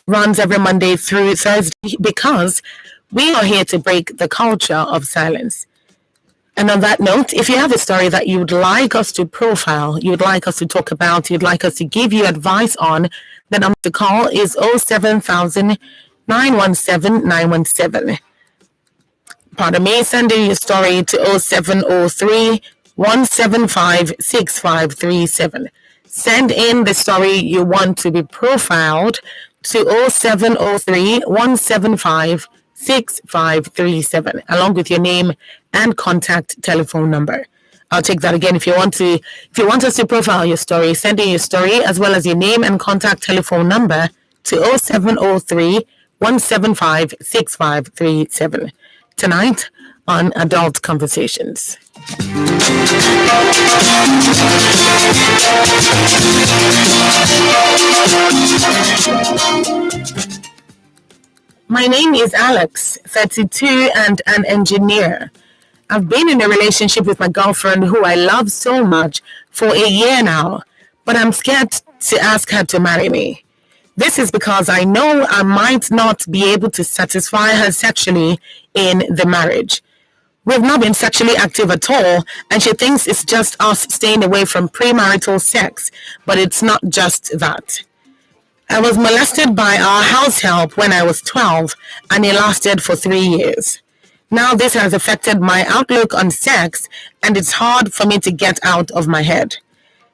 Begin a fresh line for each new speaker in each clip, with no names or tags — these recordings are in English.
runs every Monday through Thursday because we are here to break the culture of silence. And on that note, if you have a story that you'd like us to profile, you'd like us to talk about, you'd like us to give you advice on, the number to call is 07000 917 917. Pardon me, send in your story to 0703 175 6537. Send in the story you want to be profiled to 0703 175 6537, along with your name and contact telephone number. I'll take that again. If you want us to profile your story, send in your story as well as your name and contact telephone number to 0703 175 6537. Tonight on Adult Conversations. My name is Alex, 32 and an engineer. I've been in a relationship with my girlfriend who I love so much for a year now, but I'm scared to ask her to marry me. This is because I know I might not be able to satisfy her sexually in the marriage. We've not been sexually active at all, and she thinks it's just us staying away from premarital sex, but it's not just that. I was molested by our house help when I was 12, and it lasted for 3 years. Now this has affected my outlook on sex, and it's hard for me to get out of my head.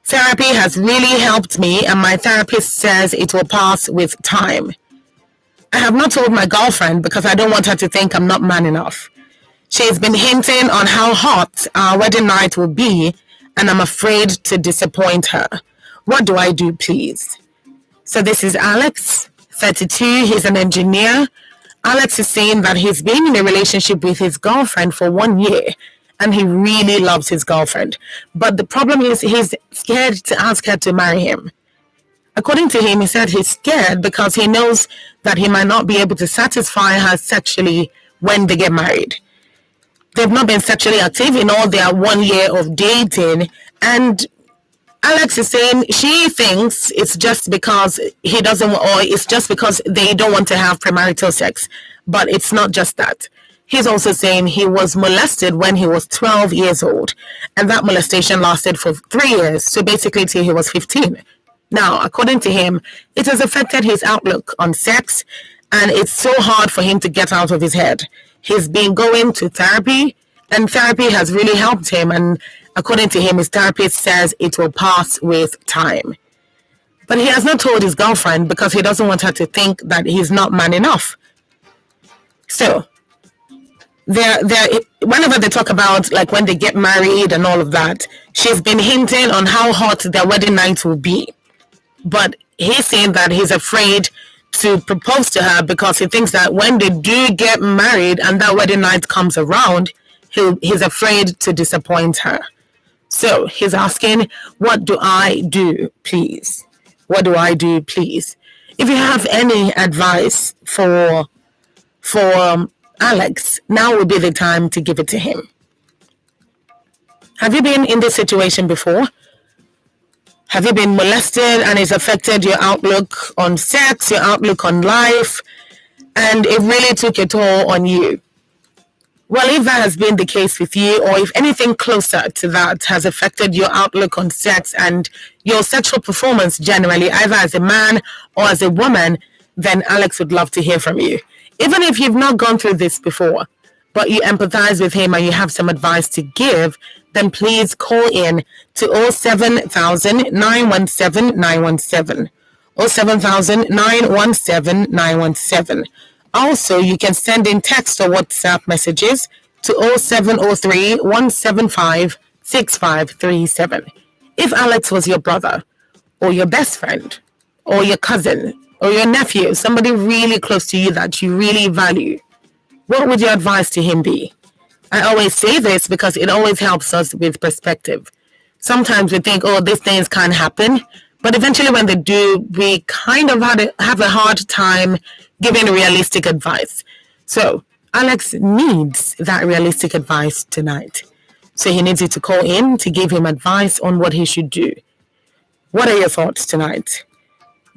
Therapy has really helped me, and my therapist says it will pass with time. I have not told my girlfriend because I don't want her to think I'm not man enough. She's been hinting on how hot our wedding night will be, and I'm afraid to disappoint her. What do I do, please? So this is Alex, 32. He's an engineer. Alex is saying that he's been in a relationship with his girlfriend for 1 year, and he really loves his girlfriend. But the problem is he's scared to ask her to marry him. According to him, he said he's scared because he knows that he might not be able to satisfy her sexually when they get married. They've not been sexually active in all their 1 year of dating, and Alex is saying she thinks it's just because he doesn't, or it's just because they don't want to have premarital sex, but it's not just that. He's also saying he was molested when he was 12 years old, and that molestation lasted for 3 years, so basically till he was 15. Now, according to him, it has affected his outlook on sex, and it's so hard for him to get out of his head. He's been going to therapy, and therapy has really helped him, and according to him, his therapist says it will pass with time. But he has not told his girlfriend because he doesn't want her to think that he's not man enough. So, whenever they talk about like when they get married and all of that, she's been hinting on how hot their wedding night will be. But he's saying that he's afraid to propose to her because he thinks that when they do get married and that wedding night comes around, he's afraid to disappoint her. So he's asking, what do I do, please? What do I do, please? If you have any advice for Alex, now would be the time to give it to him. Have you been in this situation before? Have you been molested and it's affected your outlook on sex, your outlook on life, and it really took a toll on you? Well, if that has been the case with you, or if anything closer to that has affected your outlook on sex and your sexual performance generally, either as a man or as a woman, then Alex would love to hear from you. Even if you've not gone through this before, but you empathize with him and you have some advice to give, then please call in to 07000 917 917. 07000 917 917. Also, you can send in text or WhatsApp messages to 0703 175 6537. If Alex was your brother, or your best friend, or your cousin, or your nephew, somebody really close to you that you really value, what would your advice to him be? I always say this because it always helps us with perspective. Sometimes we think, oh, these things can't happen. But eventually when they do, we kind of have a hard time giving realistic advice. So Alex needs that realistic advice tonight. So he needs you to call in to give him advice on what he should do. What are your thoughts tonight?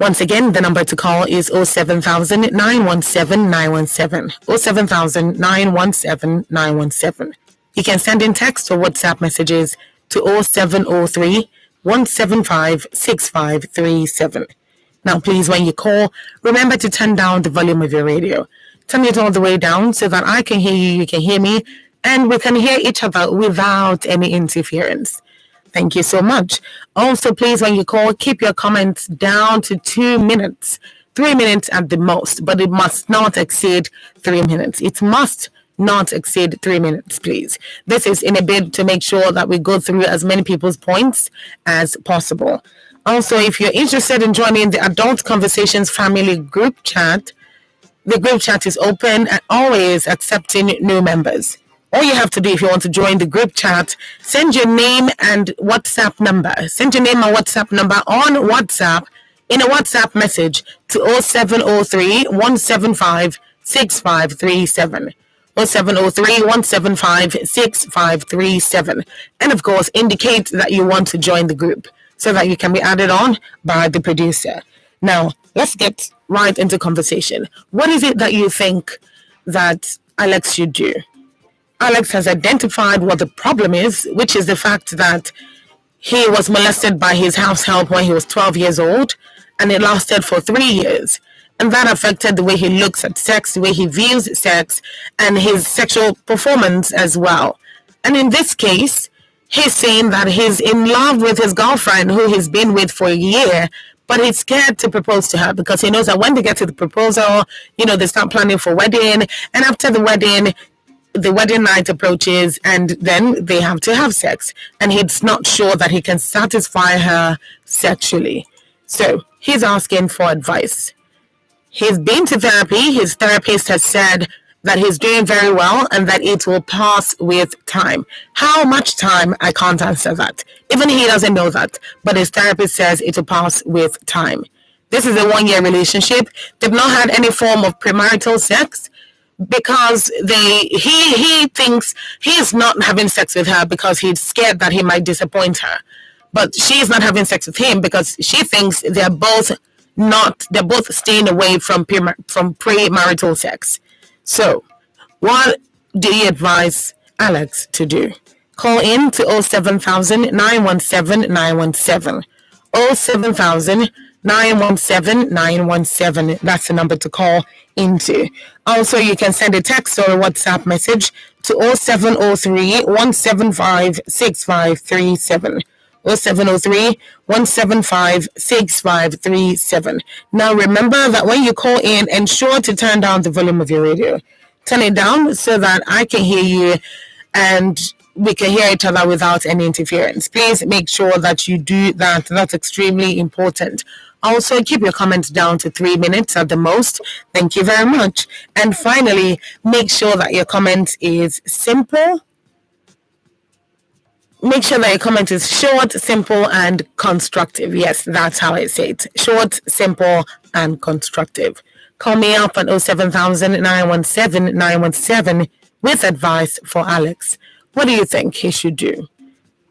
Once again, the number to call is 07000 917 917. 07000 917 917. You can send in text or WhatsApp messages to 0703 175 6537. Now, please, when you call, remember to turn down the volume of your radio. Turn it all the way down so that I can hear you, you can hear me, and we can hear each other without any interference. Thank you so much. Also, please, when you call, keep your comments down to 2 minutes, 3 minutes at the most, but it must not exceed 3 minutes. It must not exceed 3 minutes, please. This is in a bid to make sure that we go through as many people's points as possible. Also, if you're interested in joining the Adult Conversations Family Group Chat, the group chat is open and always accepting new members. All you have to do if you want to join the group chat, send your name and WhatsApp number. Send your name and WhatsApp number on WhatsApp in a WhatsApp message to 0703 175 6537. 0703 175 6537. And of course, indicate that you want to join the group so that you can be added on by the producer. Now, let's get right into conversation. What is it that you think that Alex should do? Alex has identified what the problem is, which is the fact that he was molested by his house help when he was 12 years old, and it lasted for 3 years. And that affected the way he looks at sex, the way he views sex, and his sexual performance as well. And in this case, he's saying that he's in love with his girlfriend, who he's been with for a year, but he's scared to propose to her because he knows that when they get to the proposal, they start planning for wedding, and after the wedding night approaches and then they have to have sex, and he's not sure that he can satisfy her sexually. So he's asking for advice. He's been to therapy. His therapist has said that he's doing very well and that it will pass with time. How much time? I can't answer that. Even he doesn't know that, but his therapist says it will pass with time. This is a 1-year relationship. They've not had any form of premarital sex, because he thinks he's not having sex with her because he's scared that he might disappoint her, but she's not having sex with him because she thinks they're both staying away from premarital sex. So what do you advise Alex to do? Call in to 07000 917 917. 07000 917 917. That's the number to call into. Also, you can send a text or a WhatsApp message to 0703 175 6537. 0703 175 6537. Now remember that when you call in, ensure to turn down the volume of your radio. Turn it down so that I can hear you and we can hear each other without any interference. Please make sure that you do that. That's extremely important. Also, keep your comments down to 3 minutes at the most. Thank you very much. And finally, make sure that your comment is simple. Make sure that your comment is short, simple, and constructive. Yes, that's how I say it. Short, simple, and constructive. Call me up at 07000 917 917 with advice for Alex. What do you think he should do?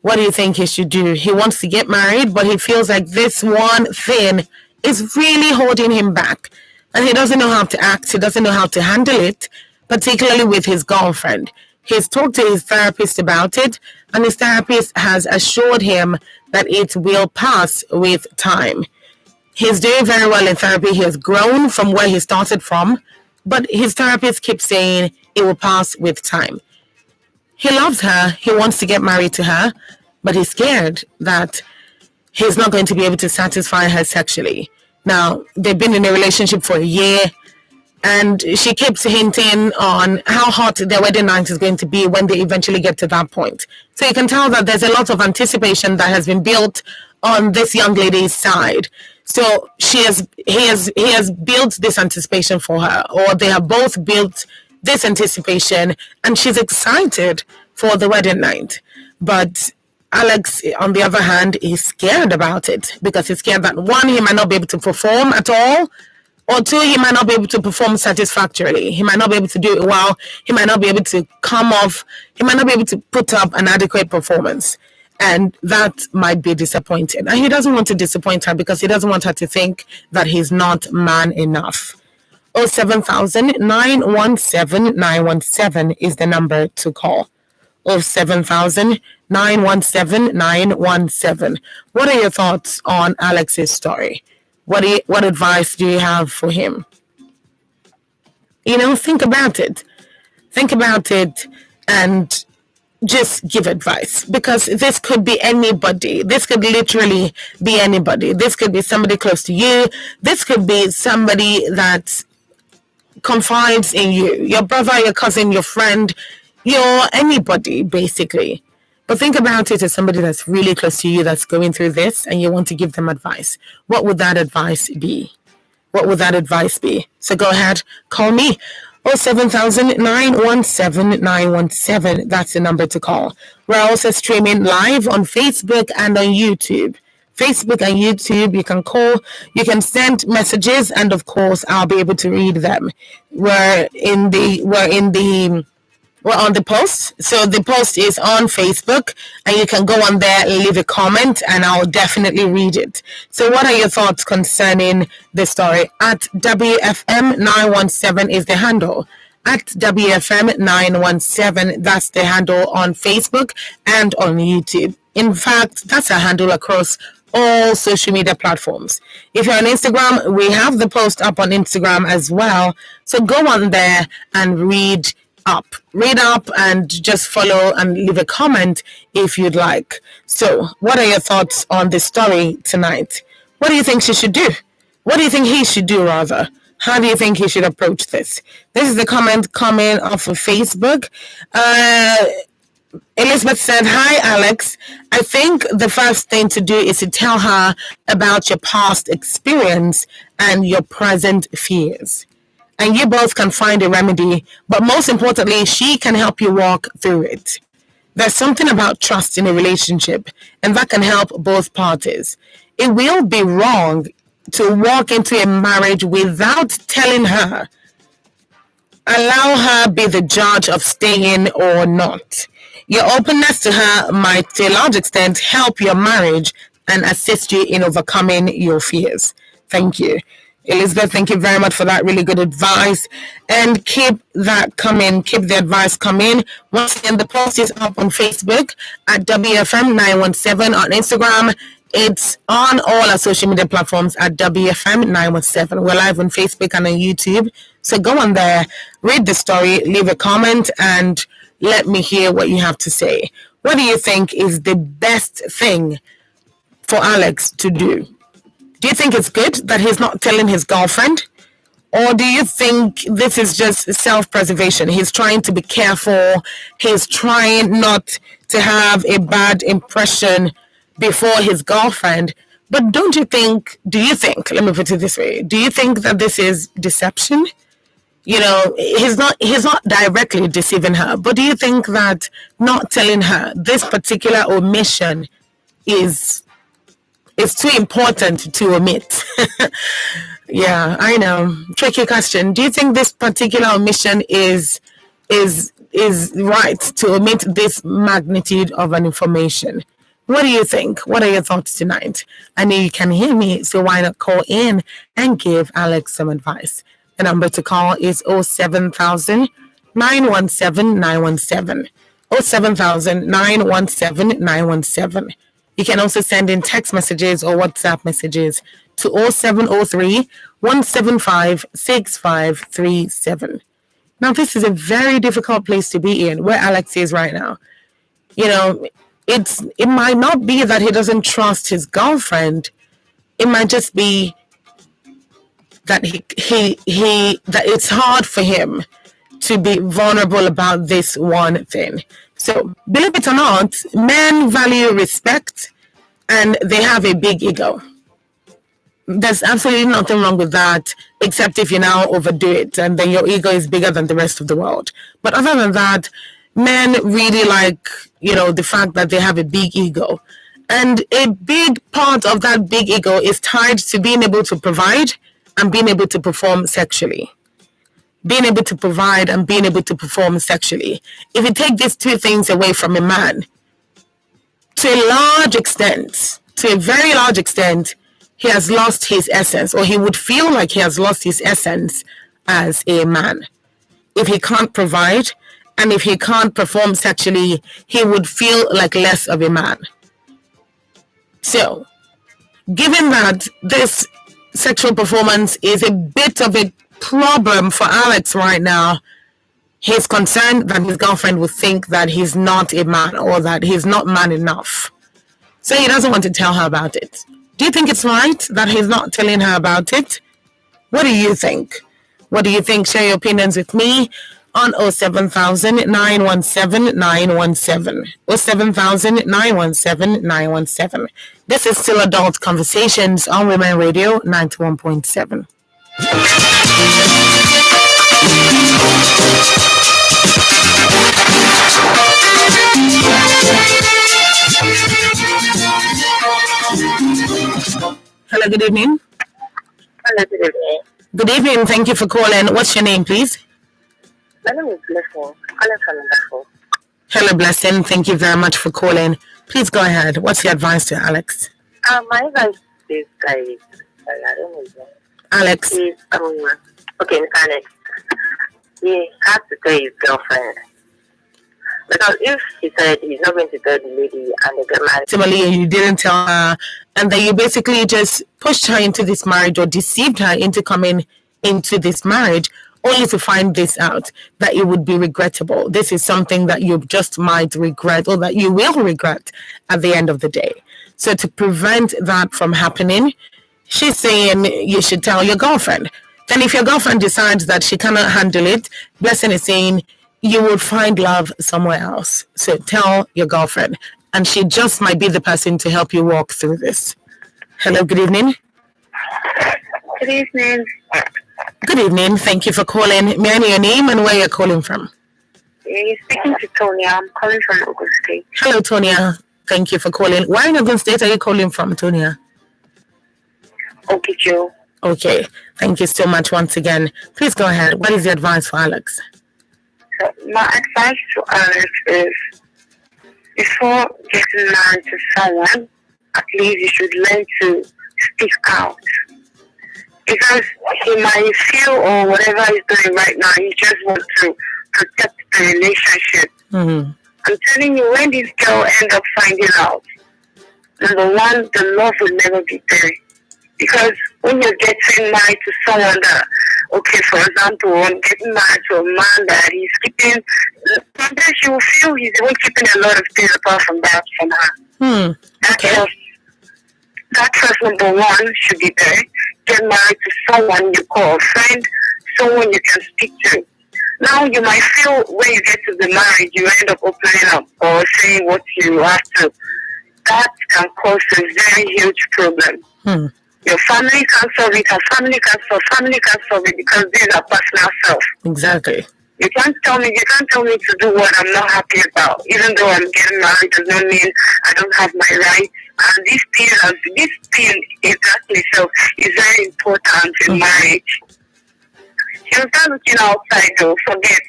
What do you think he should do? He wants to get married, but he feels like this one thing is really holding him back. And he doesn't know how to act. He doesn't know how to handle it, particularly with his girlfriend. He's talked to his therapist about it, and his therapist has assured him that it will pass with time. He's doing very well in therapy. He has grown from where he started from, but his therapist keeps saying it will pass with time. He loves her. He wants to get married to her, but he's scared that he's not going to be able to satisfy her sexually. Now, they've been in a relationship for a year, and she keeps hinting on how hot their wedding night is going to be when they eventually get to that point. So you can tell that there's a lot of anticipation that has been built on this young lady's side. So he has built this anticipation for her, or they have both built this anticipation, and she's excited for the wedding night. But Alex, on the other hand, is scared about it because he's scared that, one, he might not be able to perform at all, or two, he might not be able to perform satisfactorily. He might not be able to do it well. He might not be able to come off. He might not be able to put up an adequate performance. And that might be disappointing. And he doesn't want to disappoint her because he doesn't want her to think that he's not man enough. 07000 917 917 is the number to call. 07000 917 917. What are your thoughts on Alex's story? What advice do you have for him? Think about it. Think about it and just give advice, because this could be anybody. This could literally be anybody. This could be somebody close to you. This could be somebody that confides in you, your brother, your cousin, your friend, your anybody basically. But think about it as somebody that's really close to you that's going through this and you want to give them advice. What would that advice be? What would that advice be? So go ahead, call me. 07000 917 917. That's the number to call. We're also streaming live on Facebook and on YouTube. Facebook and YouTube, you can call, you can send messages, and of course I'll be able to read them. We're on the post. So the post is on Facebook, and you can go on there, leave a comment, and I'll definitely read it. So what are your thoughts concerning the story? At WFM 917 is the handle. At WFM 917, that's the handle on Facebook and on YouTube. In fact, that's a handle across all social media platforms. If you're on Instagram, we have the post up on Instagram as well. So go on there and read up and just follow and leave a comment if you'd like. So what are your thoughts on this story tonight? What do you think she should do? What do you think he should do, rather? How do you think he should approach this? This is the comment coming off of Facebook. Elizabeth said, "Hi, Alex. I think the first thing to do is to tell her about your past experience and your present fears. And you both can find a remedy, but most importantly, she can help you walk through it. There's something about trust in a relationship, and that can help both parties. It will be wrong to walk into a marriage without telling her. Allow her be the judge of staying or not. Your openness to her might, to a large extent, help your marriage and assist you in overcoming your fears." Thank you, Elizabeth. Thank you very much for that really good advice. And keep that coming. Keep the advice coming. Once again, the post is up on Facebook at WFM 917, on Instagram. It's on all our social media platforms at WFM 917. We're live on Facebook and on YouTube. So go on there, read the story, leave a comment, and let me hear what you have to say. What do you think is the best thing for Alex to do? Do you think it's good that he's not telling his girlfriend? Or do you think this is just self-preservation? He's trying to be careful. He's trying not to have a bad impression before his girlfriend. But do you think, let me put it this way, do you think that this is deception? He's not directly deceiving her, but do you think that not telling her this particular omission is too important to omit? Yeah, I know. Tricky question. Do you think this particular omission is right to omit this magnitude of an information? What do you think? What are your thoughts tonight? I know you can hear me, so why not call in and give Alex some advice? The number to call is 07000 917 917. 07000 917 917. You can also send in text messages or WhatsApp messages to 0703 175 6537. Now, this is a very difficult place to be in, where Alex is right now. It might not be that he doesn't trust his girlfriend. It might just be that that it's hard for him to be vulnerable about this one thing. So, believe it or not, men value respect and they have a big ego. There's absolutely nothing wrong with that, except if you now overdo it and then your ego is bigger than the rest of the world. But other than that, men really like, the fact that they have a big ego. And a big part of that big ego is tied to being able to provide and being able to perform sexually. Being able to provide and being able to perform sexually. If you take these two things away from a man, to a large extent, to a very large extent, he has lost his essence, or he would feel like he has lost his essence as a man. If he can't provide and if he can't perform sexually, he would feel like less of a man. So, given that this sexual performance is a bit of a problem for Alex right now, he's concerned that his girlfriend will think that he's not a man or that he's not man enough. So he doesn't want to tell her about it. Do you think it's right that he's not telling her about it? What do you think? What do you think? Share your opinions with me on 07000 917 917. 07000 917 917. This is Still Adult Conversations on Women Radio 91.7. Hello, good evening.
Hello, good evening.
Good evening. Thank you for calling. What's your name, please?
My name is Blessing. Calling from Wonderful.
Hello, Blessing. Thank you very much for calling. Please go ahead. What's your advice to Alex?
My advice is I don't know.
Alex.
Okay, Mr. Alex. He has to tell his girlfriend. Because if he said he's not going to tell the lady and they get married.
Ultimately, you didn't tell her, and then you basically just pushed her into this marriage or deceived her into coming into this marriage, only to find this out, that it would be regrettable. This is something that you just might regret, or that you will regret at the end of the day. So to prevent that from happening, she's saying you should tell your girlfriend. Then if your girlfriend decides that she cannot handle it, Blessing is saying you will find love somewhere else. So tell your girlfriend, and she just might be the person to help you walk through this. Hello, good evening.
Good evening.
Good evening. Thank you for calling. May I know your name and where you're calling from?
You're speaking to Tonya. I'm calling from Ogun State.
Hello, Tonya. Thank you for calling. Where in Ogun State are you calling from, Tonya?
Okay, Joe.
Okay. Thank you so much once again. Please go ahead. What is your advice for Alex?
So my advice to Alex is, before getting married to someone, at least you should learn to speak out. Because he might feel, or whatever he's doing right now, he just wants to protect the relationship.
Mm-hmm.
I'm telling you, when this girl ends up finding out, number one, the love will never be there. Because when you're getting married to someone that, okay, for example, I'm getting married to a man that he's keeping, sometimes she will feel he's even keeping a lot of things apart from that from her.
Okay.
That trust, number one, should be there. Get married to someone you call a friend, someone you can speak to. Now you might feel when you get to the marriage, you end up opening up or saying what you have to. That can cause a very huge problem. Your family can't solve it, her family can't solve it, because these are personal self.
Exactly.
You can't tell me to do what I'm not happy about. Even though I'm getting married does not mean I don't have my rights. And this thing exactly so is very important in marriage. You start looking outside though, forget.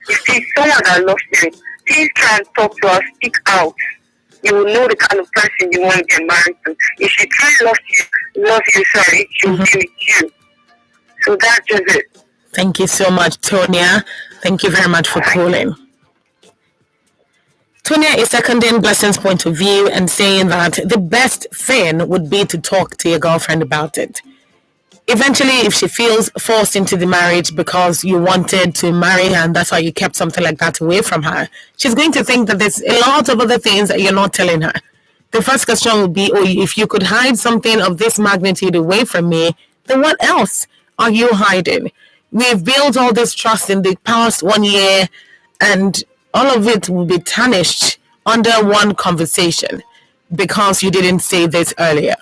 You see someone that loves you, please try and talk to her, speak out. You will know the kind of person you want to get married to. If she truly loves you, she will be with you. So that's just it.
Thank you so much, Tonya. Thank you very much for calling. Tonya is seconding Blessing's point of view and saying that the best thing would be to talk to your girlfriend about it. Eventually, if she feels forced into the marriage because you wanted to marry her and that's why you kept something like that away from her, she's going to think that there's a lot of other things that you're not telling her. The first question will be, oh, if you could hide something of this magnitude away from me, then what else are you hiding? We've built all this trust in the past 1 year, and all of it will be tarnished under one conversation because you didn't say this earlier.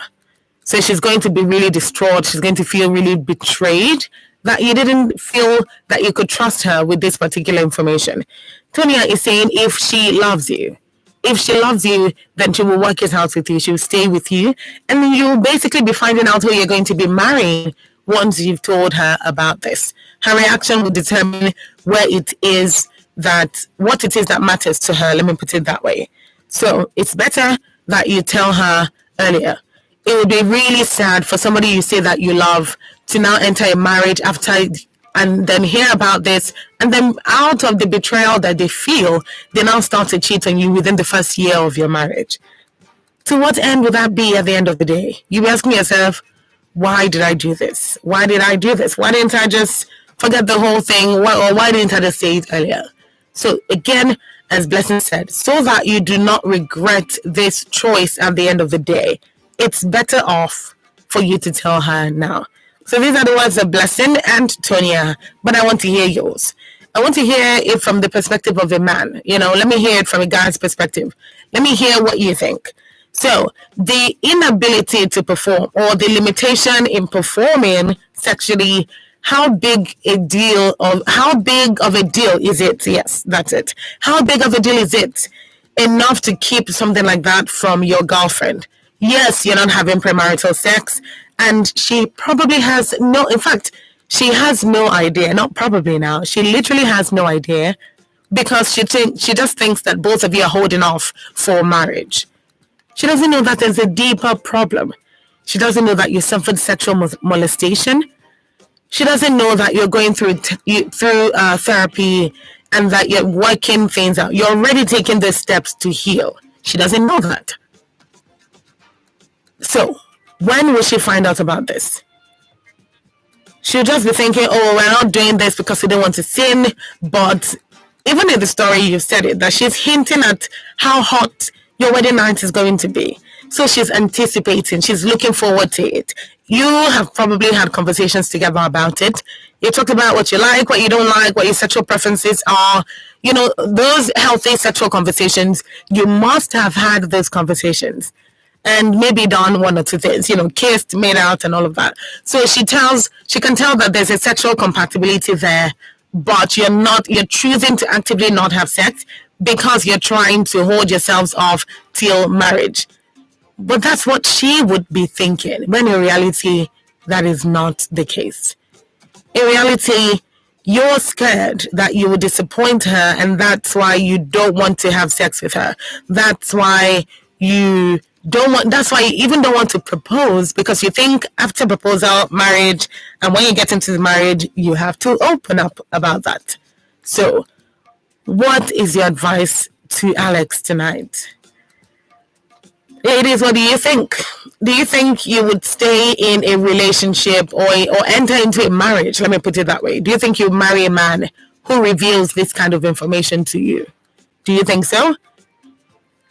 So she's going to be really distraught. She's going to feel really betrayed that you didn't feel that you could trust her with this particular information. Tonya is saying if she loves you, then she will work it out with you. She will stay with you. And then you'll basically be finding out who you're going to be marrying once you've told her about this. Her reaction will determine what it is that matters to her. Let me put it that way. So it's better that you tell her earlier. It would be really sad for somebody you say that you love to now enter a marriage after and then hear about this, and then out of the betrayal that they feel, they now start to cheat on you within the first year of your marriage. To what end would that be at the end of the day? You be asking yourself, why did I do this? Why did I do this? Why didn't I just forget the whole thing? Or why didn't I just say it earlier? So again, as Blessing said, so that you do not regret this choice at the end of the day, it's better off for you to tell her now. So these are the words of Blessing and Tonya, but I want to hear yours. I want to hear it from the perspective of a man. Let me hear it from a guy's perspective. Let me hear what you think. So the inability to perform, or the limitation in performing sexually, how big of a deal is it? Yes, that's it. How big of a deal is it enough to keep something like that from your girlfriend? Yes, you're not having premarital sex, and she probably has she has no idea. Not probably now. She literally has no idea, because she just thinks that both of you are holding off for marriage. She doesn't know that there's a deeper problem. She doesn't know that you suffered sexual molestation. She doesn't know that you're going through therapy and that you're working things out. You're already taking the steps to heal. She doesn't know that. So, when will she find out about this? She'll just be thinking, oh, we're not doing this because we don't want to sin. But even in the story, you said it, that she's hinting at how hot your wedding night is going to be. So she's anticipating. She's looking forward to it. You have probably had conversations together about it. You talked about what you like, what you don't like, what your sexual preferences are. Those healthy sexual conversations, you must have had those conversations. And maybe done one or two things, kissed, made out, and all of that. So she can tell that there's a sexual compatibility there, but you're choosing to actively not have sex because you're trying to hold yourselves off till marriage. But that's what she would be thinking, when in reality, that is not the case. In reality, you're scared that you will disappoint her, and that's why you don't want to have sex with her. That's why you even don't want to propose, because you think after proposal, marriage, and when you get into the marriage, you have to open up about that. So, what is your advice to Alex tonight? Ladies, what do you think? Do you think you would stay in a relationship or enter into a marriage? Let me put it that way. Do you think you marry a man who reveals this kind of information to you? Do you think so?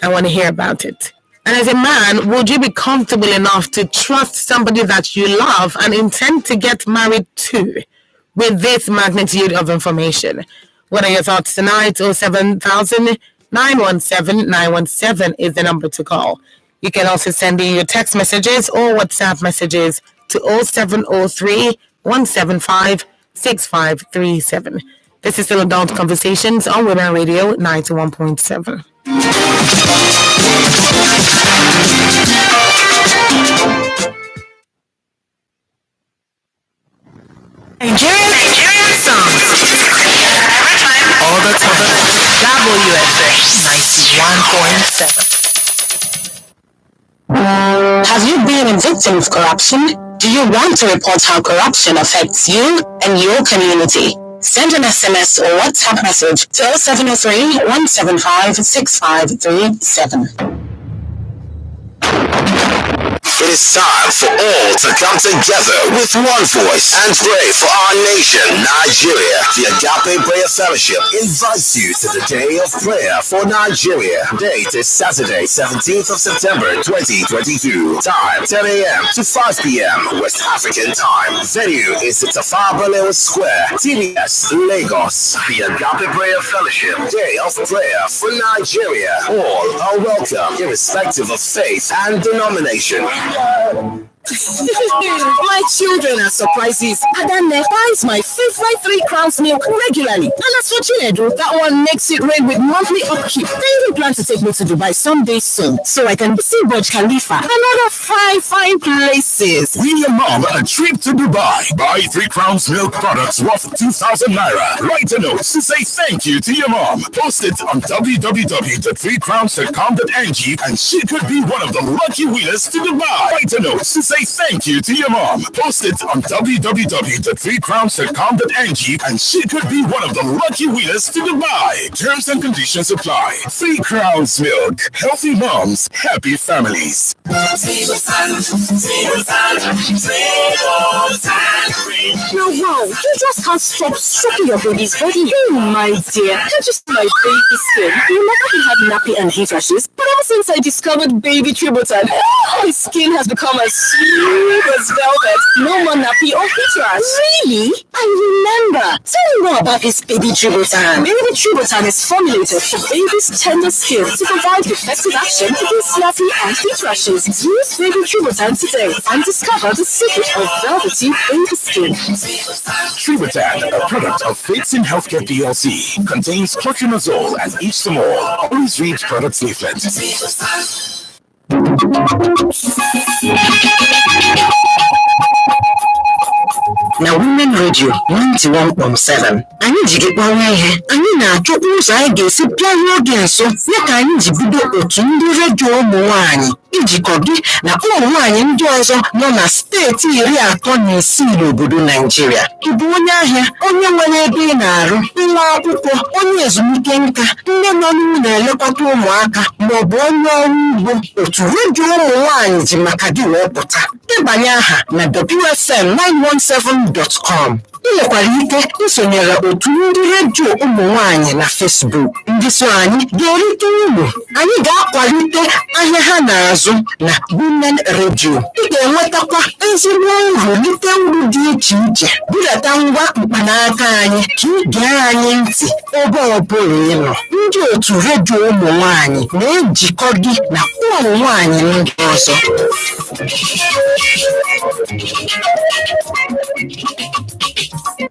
I want to hear about it. And as a man, would you be comfortable enough to trust somebody that you love and intend to get married to with this magnitude of information? What are your thoughts tonight? 07,000 917 917 is the number to call. You can also send in your text messages or WhatsApp messages to 0703 175 6537. This is still Adult Conversations on Women Radio 91.7. Nigerian songs. All the time. WFA 91.7. Have you been a victim of corruption? Do you want to report how corruption affects you and your community? Send an SMS or WhatsApp message to 0703 175 6537.
It is time for all to come together with one voice and pray for our nation, Nigeria. The Agape Prayer Fellowship invites you to the Day of Prayer for Nigeria. Date is Saturday, 17th of September, 2022. Time, 10 a.m. to 5 p.m. West African time. Venue is at Tafawa Balewa Square, TBS, Lagos. The Agape Prayer Fellowship, Day of Prayer for Nigeria. All are welcome, irrespective of faith and denomination.
My children are surprises. Adane buys my favorite 3 Crowns milk regularly. And as for Chinedu, that one makes it rain with monthly upkeep. They even plan to take me to Dubai someday soon, so I can see Burj Khalifa and other fine places.
Win your mom a trip to Dubai. Buy 3 Crowns milk products worth 2,000 naira. Write a note to say thank you to your mom. Post it on www.3crowns.com.ng and she could be one of the lucky winners to Dubai. Write a note to say thank you to your mom. Post it on www.3crowns.com.ng and she could be one of the lucky winners to Dubai. Terms and conditions apply. 3 Crowns Milk. Healthy moms, happy families.
Now, wow, you just can't stop stroking your baby's body. Oh, my dear, can't you see my baby's skin? You never been having nappy and heat rashes, but ever since I discovered baby Tributan, my skin has become as smooth as velvet. No more nappy or heat rash. Really? I remember. Tell me more about this baby Tributan. Baby Tributan is formulated for baby's tender skin to provide effective action against nappy and heat rashes. Use baby Tributan today and discover the secret of velvety baby skin.
Tributan, a product of Fates in Healthcare PLC, contains clotrimazole and Istamol. Always read product leaflet.
Now, Women Radio 91.7. Anyị ji gị kpọrọ ihe. Anyị na-achọkwa ụzọ anyị ga-esi bịaruo gị nso ya ka anyị ji bido otu ndị redio ụmụ nwaanyị ijikọ gị na ụmụ nwaanyị ndị ọzọ nọ na steeti 36 n'obodo Naijiria. Ị bụ onye ahịa, onye nwere ebe ị na-arụ, nwa akwụkwọ, onye ezumike nka, nne nọ n'ụlọ na-elekọta ụmụaka, maọbụ onye ọrụ ugbo. Otu redio ụmụ nwaanyị ji maka gị wee pụta. Debanye aha na WFM917.com. Ị nwekwara ike isonyere otu ndị redio ụmụ nwaanyị na Facebook. Ndị so anyị ga-erite uru. Anyị ga-akwalite ahịa ha na-azụ na Women Radio. Ị ga-enwetakwa ezigbo nrụlite uru dị iche iche. Budata ngwa mkpanaka anyị ka ị gee anyị ntị ebe ọbụla ị nọ. Ndị otu redio ụmụ nwaanyị na-ejikọ gị na ụmụ nwaanyị ndị ọzọ.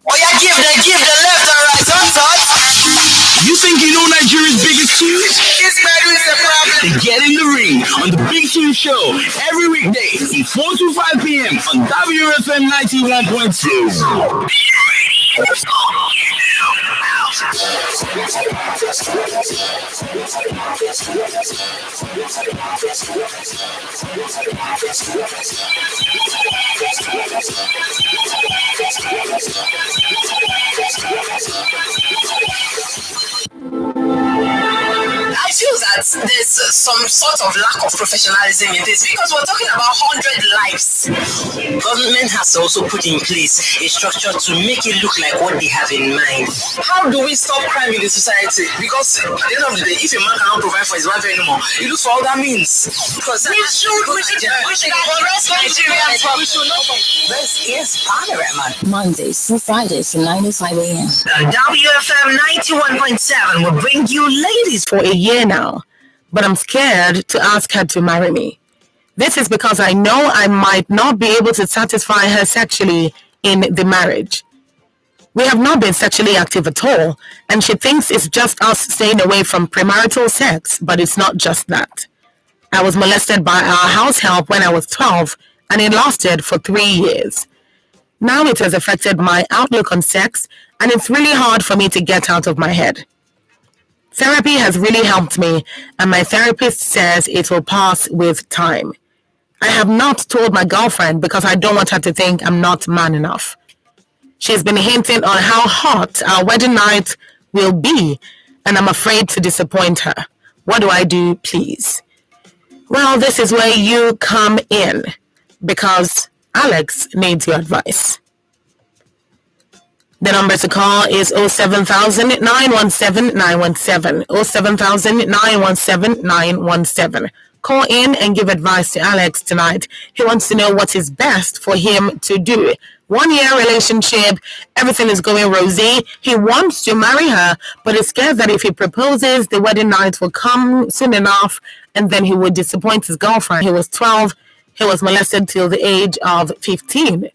Oh yeah, give the left and right, don't touch.
You think you know Nigeria's biggest tunes?
This man is the problem.
Then get in the ring on the Big Tune Show every weekday from 4 to 5 p.m. on WFM 91.2.
I feel that there's some sort of lack of professionalism in this because we're talking about 100 lives. Government has also put in place a structure to make it look like what they have in mind. How do we stop crime in the society? Because at the end of the day, if a man cannot provide for his wife anymore, he looks for other means. Because we should arrest Nigerians. We should not arrest. Yes, Panorama.
Mondays through Fridays from 9 to 5 a.m.
WFM 91.7 will bring you ladies
for a year now, but I'm scared to ask her to marry me. This is because I know I might not be able to satisfy her sexually in the marriage. We have not been sexually active at all, and she thinks it's just us staying away from premarital sex, but it's not just that. I was molested by our house help when I was 12, and it lasted for 3 years. Now it has affected my outlook on sex, and it's really hard for me to get out of my head. Therapy has really helped me, and my therapist says it will pass with time. I have not told my girlfriend because I don't want her to think I'm not man enough. She's been hinting on how hot our wedding night will be, and I'm afraid to disappoint her. What do I do, please? Well, this is where you come in, because Alex needs your advice. The number to call is 07000 917 917. 07000 917 917. Call in and give advice to Alex tonight. He wants to know what is best for him to do. 1 year relationship, everything is going rosy. He wants to marry her, but is scared that if he proposes, the wedding night will come soon enough, and then he would disappoint his girlfriend. He was 12 he was molested till the age of 15.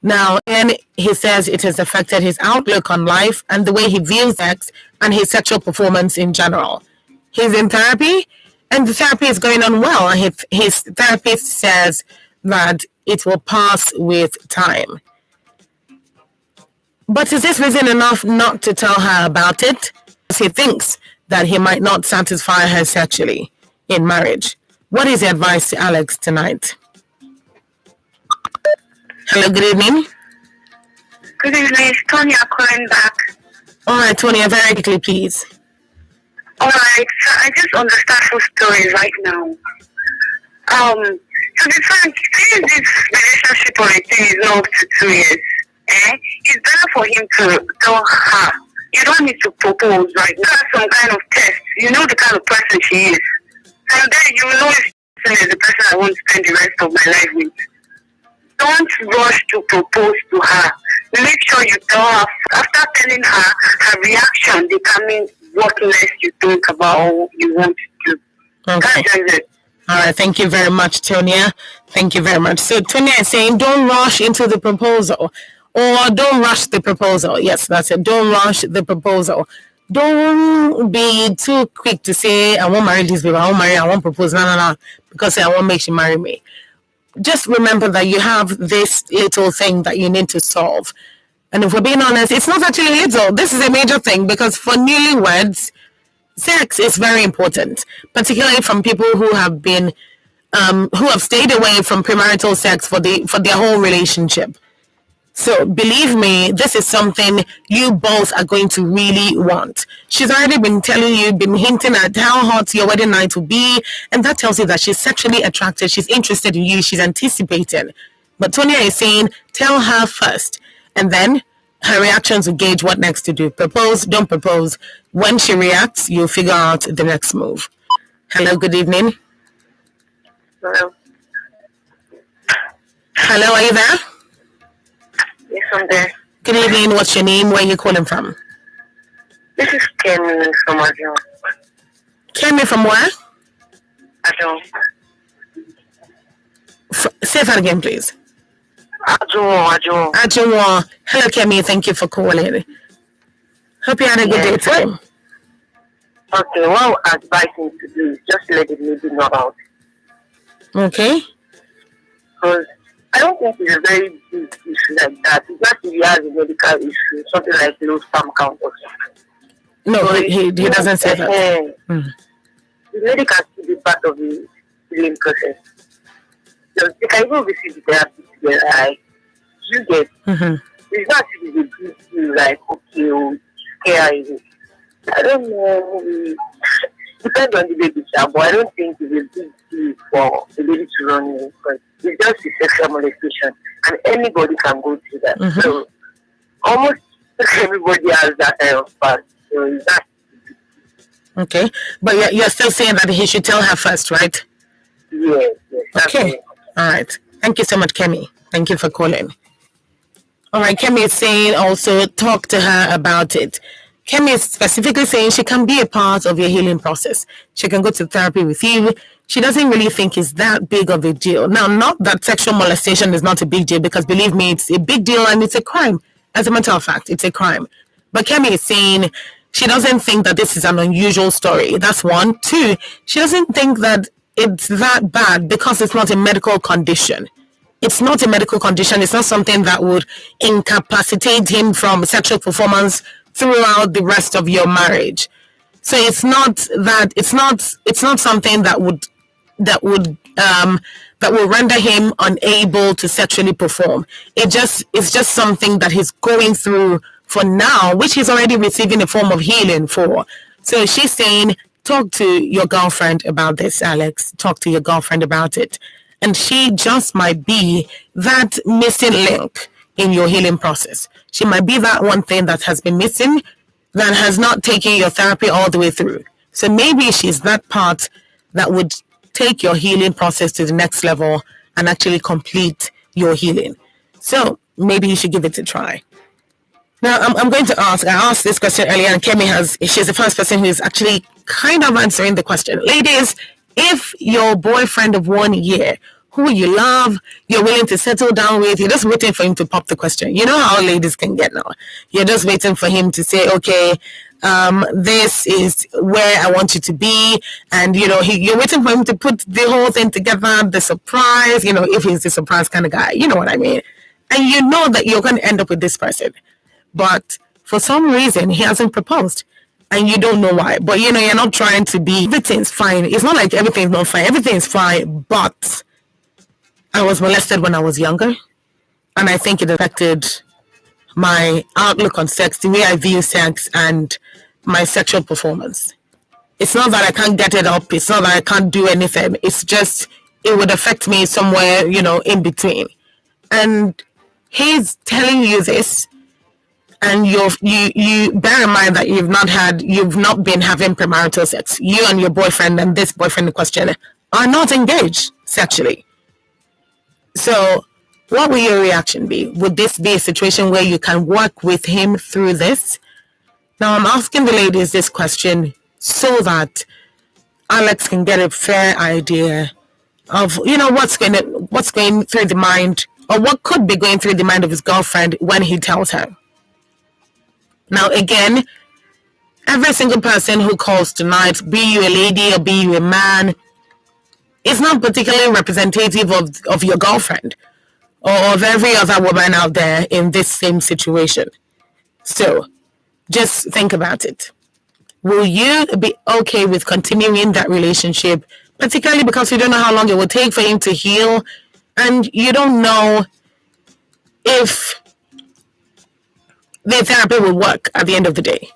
Now, and he says it has affected his outlook on life and the way he views sex and his sexual performance in general. He's in therapy, and the therapy is going on well. His therapist says that it will pass with time. But is this reason enough not to tell her about it? He thinks that he might not satisfy her sexually in marriage. What is the advice to Alex tonight? Hello, good evening.
Good evening, it's Tonya calling back.
All right, Tonya, very quickly, please.
Alright, so I just understand full story right now. To be frank, since this relationship or a thing is not up to 2 years, it's better for him to tell her. You don't need to propose right now. Some kind of test. You know the kind of person she is. And then you will know if this person is the person I want to spend the rest of my life with. Don't rush to propose to her. Make sure you tell her. After telling her, her reaction determines what next you think about what you want to do.
Okay.
That's just it.
All right, thank you very much, Tonya. Thank you very much. So Tonya is saying, don't rush into the proposal, or don't rush the proposal. Yes, that's it. Don't rush the proposal. Don't be too quick to say, I won't marry this baby, I won't propose, no, because I won't make you marry me. Just remember that you have this little thing that you need to solve. And if we're being honest, it's not actually little. This is a major thing, because for newlyweds, sex is very important, particularly from people who have been, who have stayed away from premarital sex for their whole relationship. So believe me, this is something you both are going to really want. She's already been telling you, been hinting at how hot your wedding night will be, and that tells you that she's sexually attracted, she's interested in you, she's anticipating. But Tonya is saying, tell her first, and then her reactions will gauge what next to do. Propose, don't propose. When she reacts, you'll figure out the next move. Hello, good evening.
Hello.
Hello, are you there?
Yes, I'm there.
Good evening, what's your name? Where are you calling from?
This is Kemi from Ajo.
Kemi from where?
Ajo.
Say that again, please.
Ajo.
Ajuwa. Hello, Kemi. Thank you for calling. Hope you had a good day today.
Okay, what I advise him to do is just let the lady know about it.
Okay.
Because I don't think it's a very big issue like that. It's just if he has a medical issue, something like low sperm count or something.
No,
So
he doesn't say that.
The lady can still be part of the healing process. So they can even visit the therapy together. Like, you get, it's not to be a big deal, like, okay, oh, scary. I don't know. Depends on the baby child, but I don't think it's a big deal for the baby to run in, because it's just a sexual molestation, and anybody can go through that. So almost everybody has that kind of part. So it's not.
Okay, but you're still saying that he should tell her first, right?
Yes.
Okay. All right. Thank you so much, Kemi. Thank you for calling. All right. Kemi is saying also talk to her about it. Kemi is specifically saying she can be a part of your healing process. She can go to therapy with you. She doesn't really think it's that big of a deal. Now, not that sexual molestation is not a big deal, because believe me, it's a big deal and it's a crime. As a matter of fact, it's a crime. But Kemi is saying she doesn't think that this is an unusual story. That's one. Two, she doesn't think that it's that bad because it's not a medical condition. It's not a medical condition. It's not something that would incapacitate him from sexual performance throughout the rest of your marriage. So it's not something that will render him unable to sexually perform. It's just something that he's going through for now, which he's already receiving a form of healing for. So she's saying, talk to your girlfriend about this, Alex. Talk to your girlfriend about it. And she just might be that missing link in your healing process. She might be that one thing that has been missing, that has not taken your therapy all the way through. So maybe she's that part that would take your healing process to the next level and actually complete your healing. So maybe you should give it a try. Now, I'm going to ask, I asked this question earlier, and she's the first person who is actually kind of answering the question. Ladies, if your boyfriend of 1 year who you love, you're willing to settle down with. You're just waiting for him to pop the question. You know how ladies can get now. You're just waiting for him to say, okay, this is where I want you to be. And, you're waiting for him to put the whole thing together, the surprise, if he's the surprise kind of guy. You know what I mean? And you know that you're going to end up with this person. But for some reason, he hasn't proposed. And you don't know why. But, you're not trying to be, everything's fine. It's not like everything's not fine. Everything's fine. But I was molested when I was younger. And I think it affected my outlook on sex, the way I view sex, and my sexual performance. It's not that I can't get it up. It's not that I can't do anything. It's just, it would affect me somewhere, in between. And he's telling you this, and you bear in mind that you've not been having premarital sex. You and your boyfriend and this boyfriend in question are not engaged sexually. So what will your reaction be? Would this be a situation where you can work with him through this? Now, I'm asking the ladies this question so that Alex can get a fair idea of, what's going through the mind, or what could be going through the mind of his girlfriend when he tells her. Now, again, every single person who calls tonight, be you a lady or be you a man, is not particularly representative of your girlfriend or of every other woman out there in this same situation. So, just think about it. Will you be okay with continuing that relationship, particularly because you don't know how long it will take for him to heal, and you don't know if the therapy will work at the end of the day?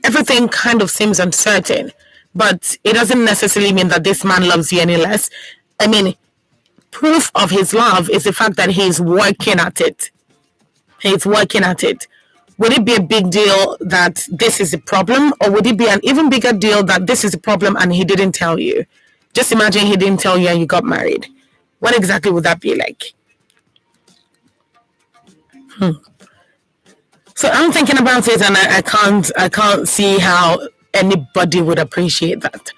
Everything kind of seems uncertain, but it doesn't necessarily mean that this man loves you any less. I mean, proof of his love is the fact that he's working at it. He's working at it. Would it be a big deal that this is a problem, or would it be an even bigger deal that this is a problem and he didn't tell you? Just imagine he didn't tell you and you got married. What exactly would that be like? So I'm thinking about it, and I can't see how anybody would appreciate that.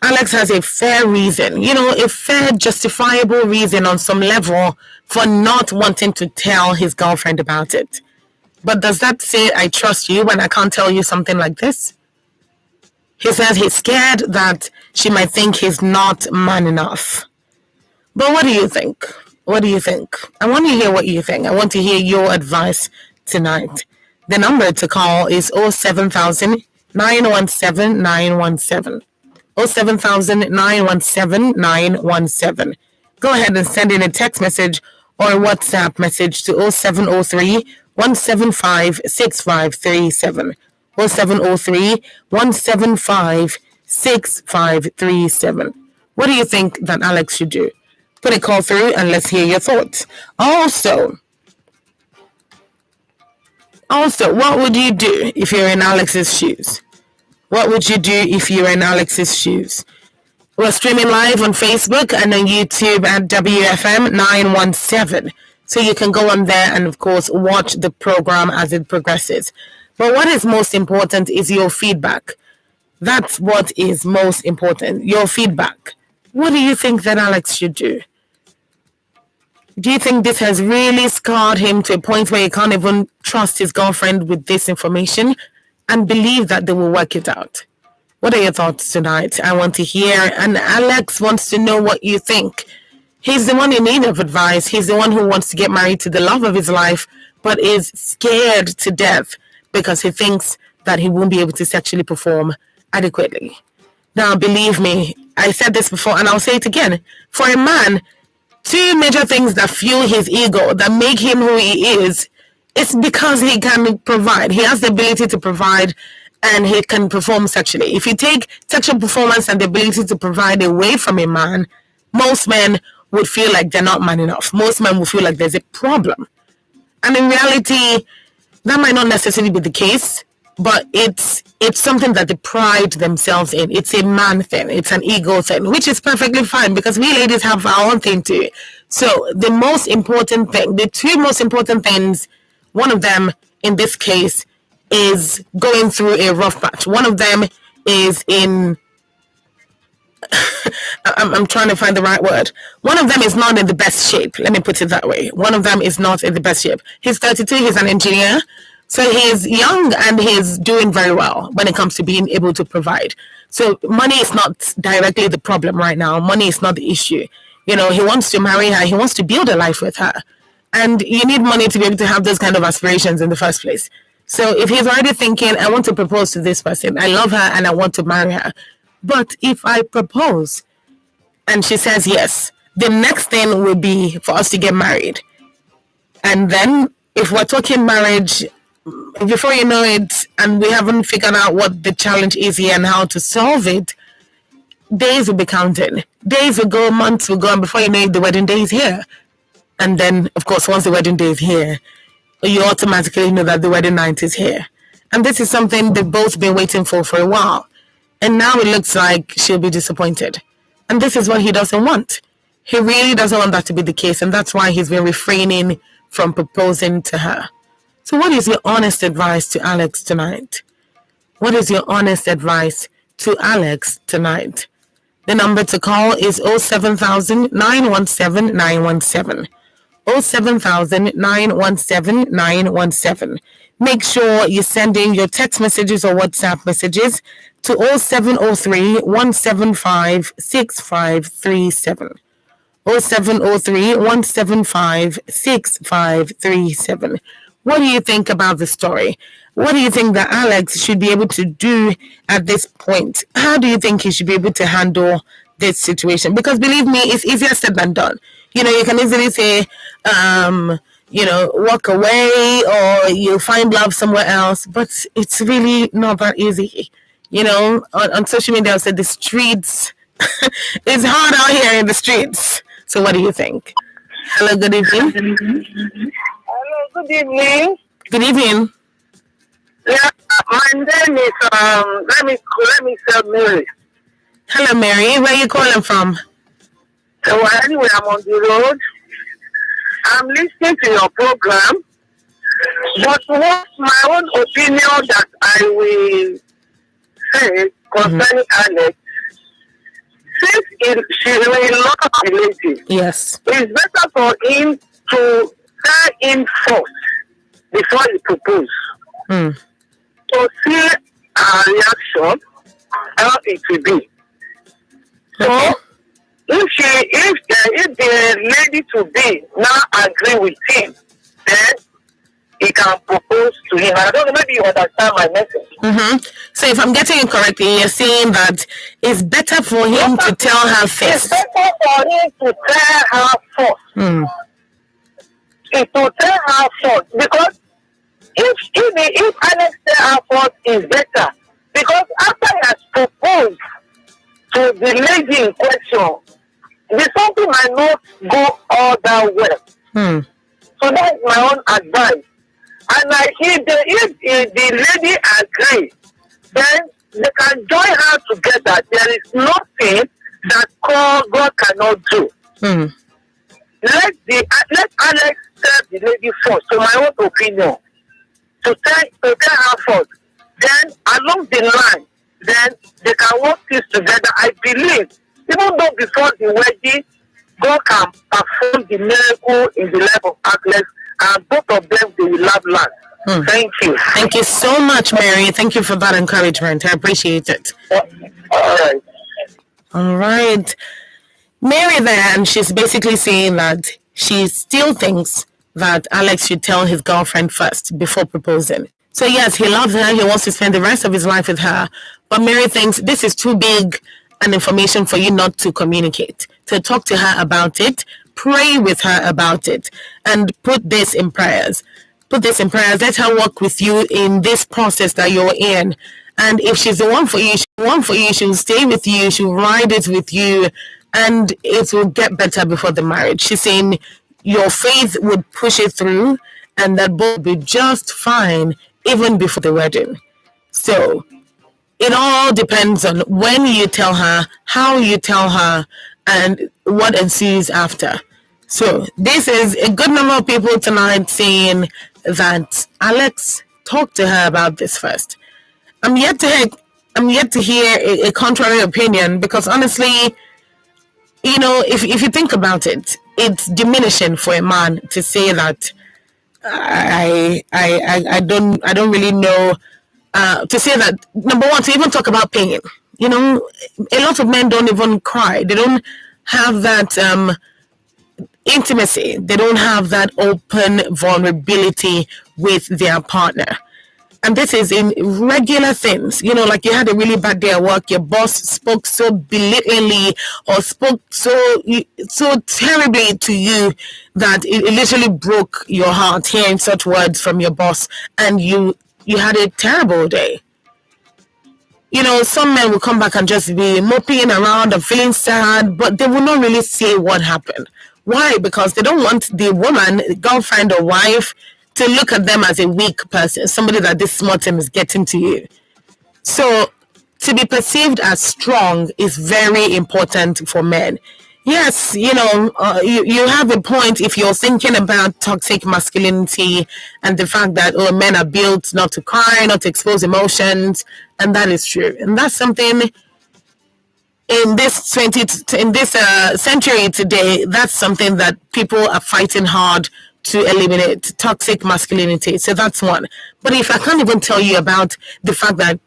Alex has a fair reason, a fair justifiable reason on some level for not wanting to tell his girlfriend about it. But does that say I trust you when I can't tell you something like this? He says he's scared that she might think he's not man enough. But what do you think? What do you think? I want to hear what you think. I want to hear your advice tonight. The number to call is 07000 917 917. 07000 917 917. Go ahead and send in a text message or a WhatsApp message to 0703 175 6537. 0703 175 6537. What do you think that Alex should do? Put a call through and let's hear your thoughts. Also, what would you do if you're in Alex's shoes? What would you do if you're in Alex's shoes? We're streaming live on Facebook and on YouTube at WFM 917. So you can go on there and, of course, watch the program as it progresses. But what is most important is your feedback. That's what is most important, your feedback. What do you think that Alex should do? Do you think this has really scarred him to a point where he can't even trust his girlfriend with this information and believe that they will work it out? What are your thoughts tonight? I want to hear, and Alex wants to know what you think. He's the one in need of advice. He's the one who wants to get married to the love of his life, but is scared to death because he thinks that he won't be able to sexually perform adequately. Now, believe me, I said this before and I'll say it again. For a man, two major things that fuel his ego, that make him who he is, it's because he can provide. He has the ability to provide and he can perform sexually. If you take sexual performance and the ability to provide away from a man, most men would feel like they're not man enough. Most men will feel like there's a problem. And in reality, that might not necessarily be the case, but it's something that they pride themselves in. It's a man thing. It's an ego thing, which is perfectly fine because we ladies have our own thing too. So the most important thing, the two most important things, one of them in this case is going through a rough patch. One of them is in I'm trying to find the right word. One of them is not in the best shape. Let me put it that way. One of them is not in the best shape. He's 32. He's an engineer. So he's young and he's doing very well when it comes to being able to provide. So money is not directly the problem right now. Money is not the issue. You know, he wants to marry her. He wants to build a life with her. And you need money to be able to have those kind of aspirations in the first place. So if he's already thinking, I want to propose to this person, I love her and I want to marry her. But if I propose and she says yes, the next thing will be for us to get married. And then if we're talking marriage, before you know it, and we haven't figured out what the challenge is here and how to solve it, days will be counting. Days will go, months will go, and before you know it, the wedding day is here. And then, of course, once the wedding day is here, you automatically know that the wedding night is here. And this is something they've both been waiting for a while. And now it looks like she'll be disappointed. And this is what he doesn't want. He really doesn't want that to be the case. And that's why he's been refraining from proposing to her. So what is your honest advice to Alex tonight? What is your honest advice to Alex tonight? The number to call is 07000 917 917. 07000 917 917. Make sure you send in your text messages or WhatsApp messages to 0703 175 6537. 0703 175 6537. What do you think about the story? What do you think that Alex should be able to do at this point? How do you think he should be able to handle this situation? Because believe me, it's easier said than done. You know, you can easily say, walk away or you find love somewhere else, but it's really not that easy. You know, on social media, I said the streets, it's hard out here in the streets. So what do you think? Hello, good evening.
Hello, good evening.
Good evening.
Yeah, my name is let me say Mary.
Hello, Mary. Where are you calling from?
So anyway, I'm on the road. I'm listening to your program. But what's my own opinion that I will say concerning Alex? Since she really loves the lady,
Yes.
it's better for him to tell him first before he propose. To see her reaction, how it will be. So if the lady to be now agree with him, then he can propose to him. I don't know, maybe you understand my message.
So if I'm getting it correctly, you're saying that it's better for him to tell her
It's
first.
better for him to tell her first. It's to tell her first, because if Alex tell her first is better, because after he has proposed to the lady in question, the something might not go all that well. So that's my own advice. And if the lady agree, then they can join her together. There is nothing that God cannot do. Let Alex tell the lady first, to my own opinion, to tell her first. Then along the line, then they can work this together. I believe, even though before the wedding, God can perform the miracle in the life of Alex, and both of them, they will love land. Thank you.
Thank you so much, Mary. Thank you for that encouragement. I appreciate it.
All right.
All right. Mary then, she's basically saying that she still thinks that Alex should tell his girlfriend first before proposing. So yes, he loves her. He wants to spend the rest of his life with her. But Mary thinks this is too big an information for you not to communicate. To talk to her about it, pray with her about it, and put this in prayers. Put this in prayers. Let her work with you in this process that you're in. And if she's the one for you, she'll stay with you, she'll ride it with you, and it will get better before the marriage. She's saying your faith would push it through, and that both will be just fine even before the wedding. So it all depends on when you tell her, how you tell her, and what ensues after. So this is a good number of people tonight saying that Alex talked to her about this first. I'm yet to hear I'm yet to hear a contrary opinion, because honestly, if you think about it, it's diminishing for a man to say that I don't really know, to say that, number one, to even talk about pain. A lot of men don't even cry. They don't have that intimacy. They don't have that open vulnerability with their partner. And this is in regular things, like you had a really bad day at work, your boss spoke so belittlingly or spoke so terribly to you that it literally broke your heart hearing such words from your boss, and you had a terrible day. Some men will come back and just be moping around and feeling sad, but they will not really say what happened. Why? Because they don't want the woman, girlfriend or wife, to look at them as a weak person, somebody that this small thing is getting to you. So to be perceived as strong is very important for men. Yes, you have a point if you're thinking about toxic masculinity and the fact that men are built not to cry, not to expose emotions, and that is true. And that's something in this century today, that's something that people are fighting hard to eliminate, toxic masculinity. So that's one. But if I can't even tell you about the fact that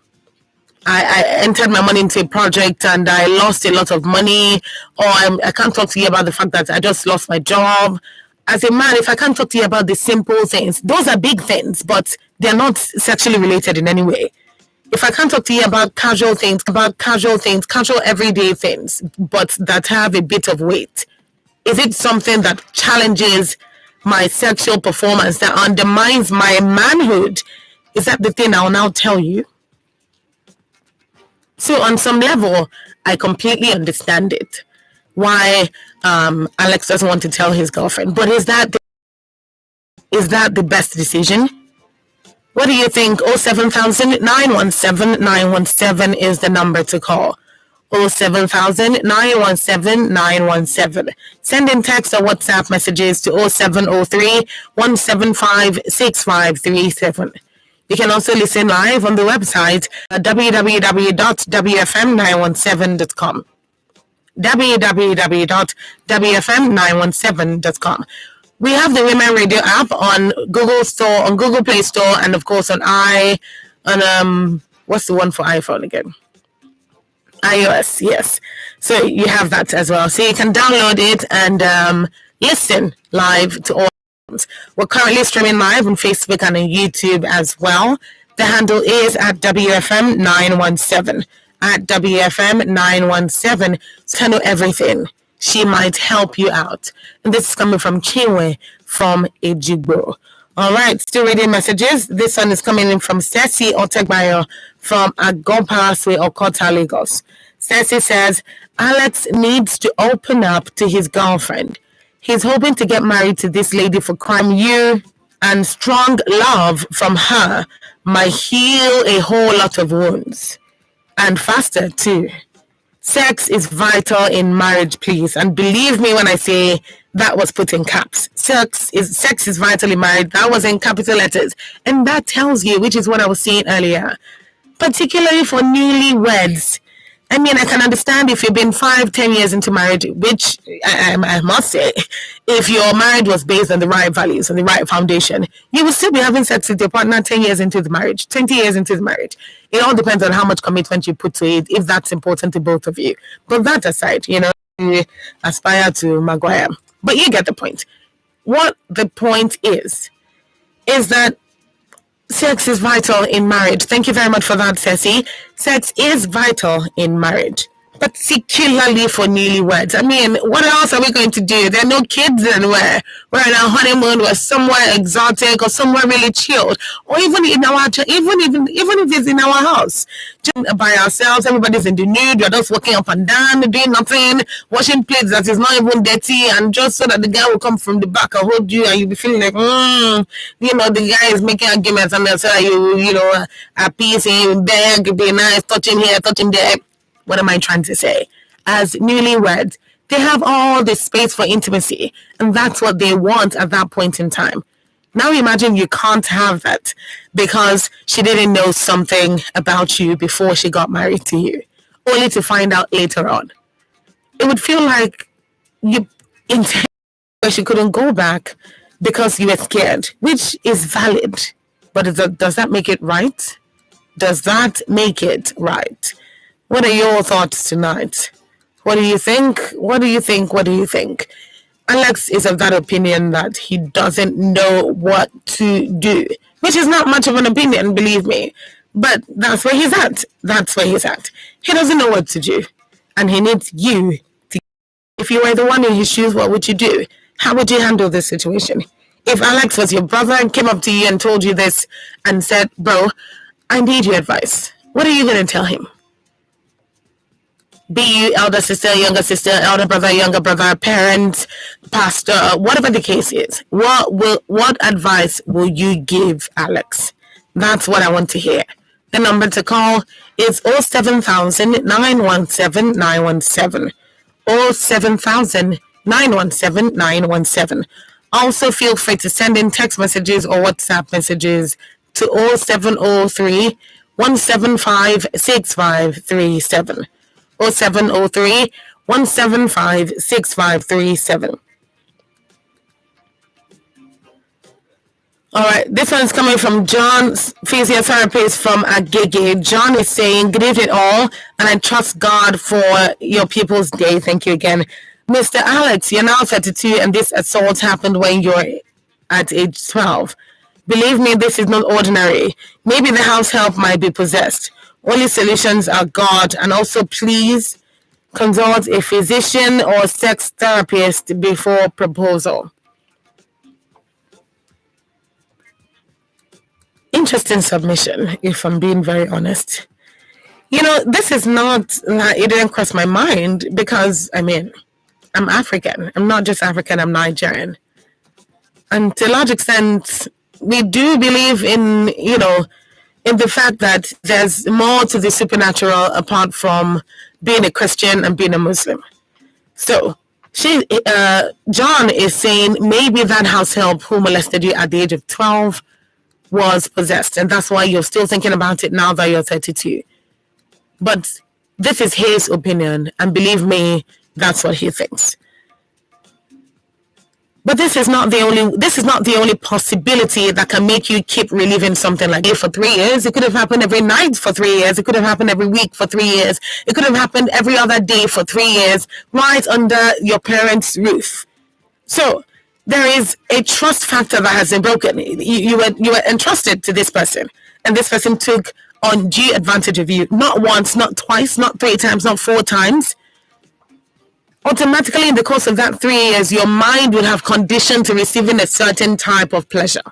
I entered my money into a project and I lost a lot of money, or I can't talk to you about the fact that I just lost my job. As a man, if I can't talk to you about the simple things, those are big things, but they're not sexually related in any way. If I can't talk to you about casual everyday things, but that have a bit of weight, is it something that challenges my sexual performance, that undermines my manhood? Is that the thing I'll now tell you? So on some level, I completely understand it. Why Alex doesn't want to tell his girlfriend. But is that the best decision? What do you think? 07000 917 917 is the number to call. 07000 917 917. Send in text or WhatsApp messages to 0703 175 6537. You can also listen live on the website at www.wfm917.com. www.wfm917.com. We have the Women Radio app on Google Store, on Google Play Store, and of course on what's the one for iPhone again? iOS, yes. So you have that as well. So you can download it and listen live to all. We're currently streaming live on Facebook and on YouTube as well. The handle is at WFM917. At WFM917. So know everything. She might help you out. And this is coming from Chinwe from Ejigbo. All right, still reading messages. This one is coming in from Ceci Otegbayo from Agon Palaswe, Okota, Lagos. Ceci says, Alex needs to open up to his girlfriend. He's hoping to get married to this lady for crime. You and strong love from her might heal a whole lot of wounds. And faster, too. Sex is vital in marriage, please. And believe me when I say that was put in caps. Sex is vital in marriage. That was in capital letters. And that tells you, which is what I was saying earlier, particularly for newlyweds. I mean, I can understand if you've been 5-10 years into marriage, which I must say, if your marriage was based on the right values and the right foundation, you will still be having sex with your partner 10 years into the marriage, 20 years into the marriage. It all depends on how much commitment you put to it, if that's important to both of you. But that aside, you aspire to Maguire. But you get the point. What the point is that sex is vital in marriage. Thank you very much for that, Ceci. Sex is vital in marriage, particularly for newlyweds. I mean, what else are we going to do? There are no kids anywhere. We're on our honeymoon. We're somewhere exotic or somewhere really chilled, or even in even if it's in our house, just by ourselves. Everybody's in the nude. We're just walking up and down, doing nothing, washing plates that is not even dirty, and just so that the guy will come from the back and hold you, and you'll be feeling like, the guy is making arguments, and they'll say you appease him, beg, be nice, touch him here, touch him there. What am I trying to say? As newlyweds, they have all this space for intimacy, and that's what they want at that point in time. Now imagine you can't have that because she didn't know something about you before she got married to you, only to find out later on. It would feel like you intended where she couldn't go back because you were scared, which is valid. But does that make it right? Does that make it right? What are your thoughts tonight? What do you think? What do you think? What do you think? Alex is of that opinion that he doesn't know what to do, which is not much of an opinion, believe me. But that's where he's at. That's where he's at. He doesn't know what to do. And he needs you to. If you were the one in his shoes, what would you do? How would you handle this situation? If Alex was your brother and came up to you and told you this and said, bro, I need your advice, what are you going to tell him? Be you elder sister, elder brother, younger brother, parent, pastor, whatever the case is. What advice will you give Alex? That's what I want to hear. The number to call is 07000 917 917. 07000 917 917. Also, feel free to send in text messages or WhatsApp messages to 0703 175 6537. 0703 175 6537. All right, this one's coming from John, physiotherapist from Agege. John is saying, good evening all, and I trust God for your people's day. Thank you again. Mr. Alex, you're now 32 and this assault happened when you're at age 12. Believe me, this is not ordinary. Maybe the house help might be possessed. Only solutions are God. And also, please consult a physician or sex therapist before proposal. Interesting submission, if I'm being very honest. You know, this is not, it didn't cross my mind because, I mean, I'm African. I'm not just African, I'm Nigerian. And to a large extent, we do believe in, you know, in the fact that there's more to the supernatural apart from being a Christian and being a Muslim. So, John is saying maybe that house help who molested you at the age of 12 was possessed, and that's why you're still thinking about it now that you're 32. But this is his opinion, and believe me, that's what he thinks. But this is not the only possibility that can make you keep reliving something like it for 3 years. It could have happened every night for 3 years. It could have happened every week for 3 years. It could have happened every other day for 3 years, right under your parents' roof. So there is a trust factor that has been broken. You were entrusted to this person, and this person took undue advantage of you. Not once, not twice, not 3 times, not 4 times. Automatically, in the course of that 3 years, your mind will have conditioned to receiving a certain type of pleasure,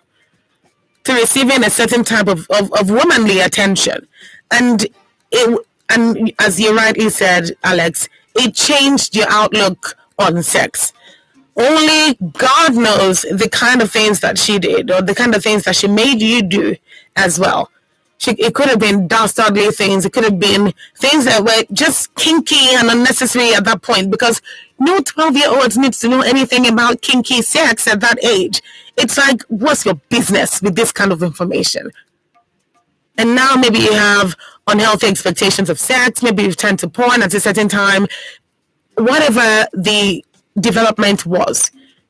to receiving a certain type of womanly attention. And as you rightly said, Alex, it changed your outlook on sex. Only God knows the kind of things that she did, or the kind of things that she made you do as well. It could have been dastardly things. It could have been things that were just kinky and unnecessary at that point, because no 12-year-old needs to know anything about kinky sex at that age. It's like, what's your business with this kind of information? And now maybe you have unhealthy expectations of sex. Maybe you've turned to porn at a certain time. Whatever the development was,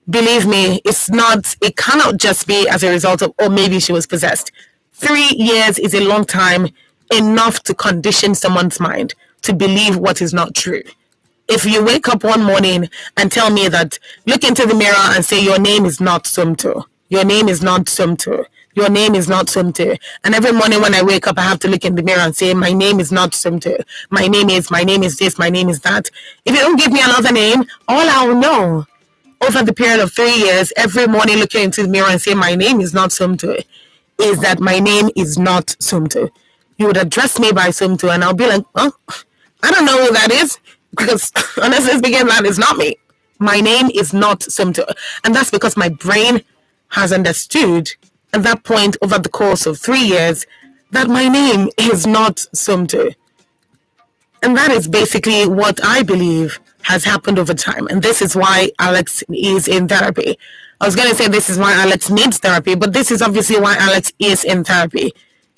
believe me, it cannot just be as a result of, oh, maybe she was possessed. 3 years is a long time, enough to condition someone's mind to believe what is not true. If you wake up one morning and tell me that, look into the mirror and say, your name is not Sumto, your name is not Sumto, your name is not Sumto, and every morning when I wake up I have to look in the mirror and say, my name is not Sumto, my name is this, my name is that. If you don't give me another name, all I'll know over the period of 3 years, every morning looking into the mirror and say, my name is not Sumto, is that my name is not Sumto. You would address me by Sumto and I'll be like, oh, I don't know who that is, because honestly speaking, that is not me. My name is not Sumto. And that's because my brain has understood at that point over the course of 3 years that my name is not Sumto. And that is basically what I believe has happened over time. And this is why Alex is in therapy. I was going to say this is why Alex needs therapy, but this is obviously why Alex is in therapy.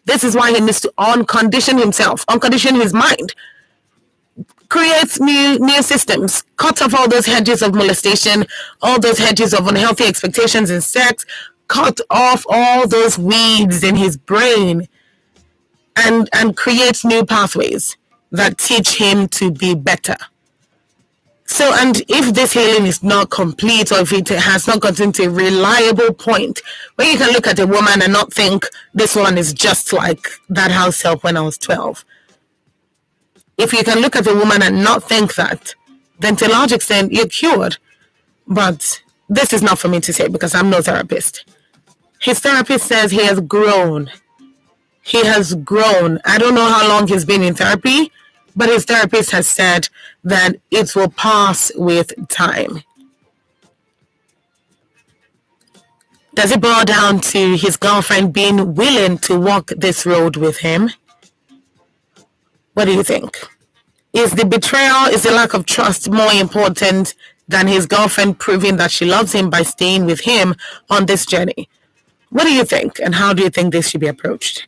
This is why he needs to uncondition himself, uncondition his mind, create new systems, cut off all those hedges of molestation, all those hedges of unhealthy expectations in sex, cut off all those weeds in his brain, and create new pathways that teach him to be better. So, and if this healing is not complete, or if it has not gotten to a reliable point where you can look at a woman and not think this one is just like that house help when I was 12. If you can look at a woman and not think that, then to a large extent you're cured. But this is not for me to say because I'm no therapist. His therapist says he has grown. He has grown. I don't know how long he's been in therapy, but his therapist has said that it will pass with time. Does it boil down to his girlfriend being willing to walk this road with him? What do you think? Is the betrayal, is the lack of trust more important than his girlfriend proving that she loves him by staying with him on this journey? What do you think, and how do you think this should be approached?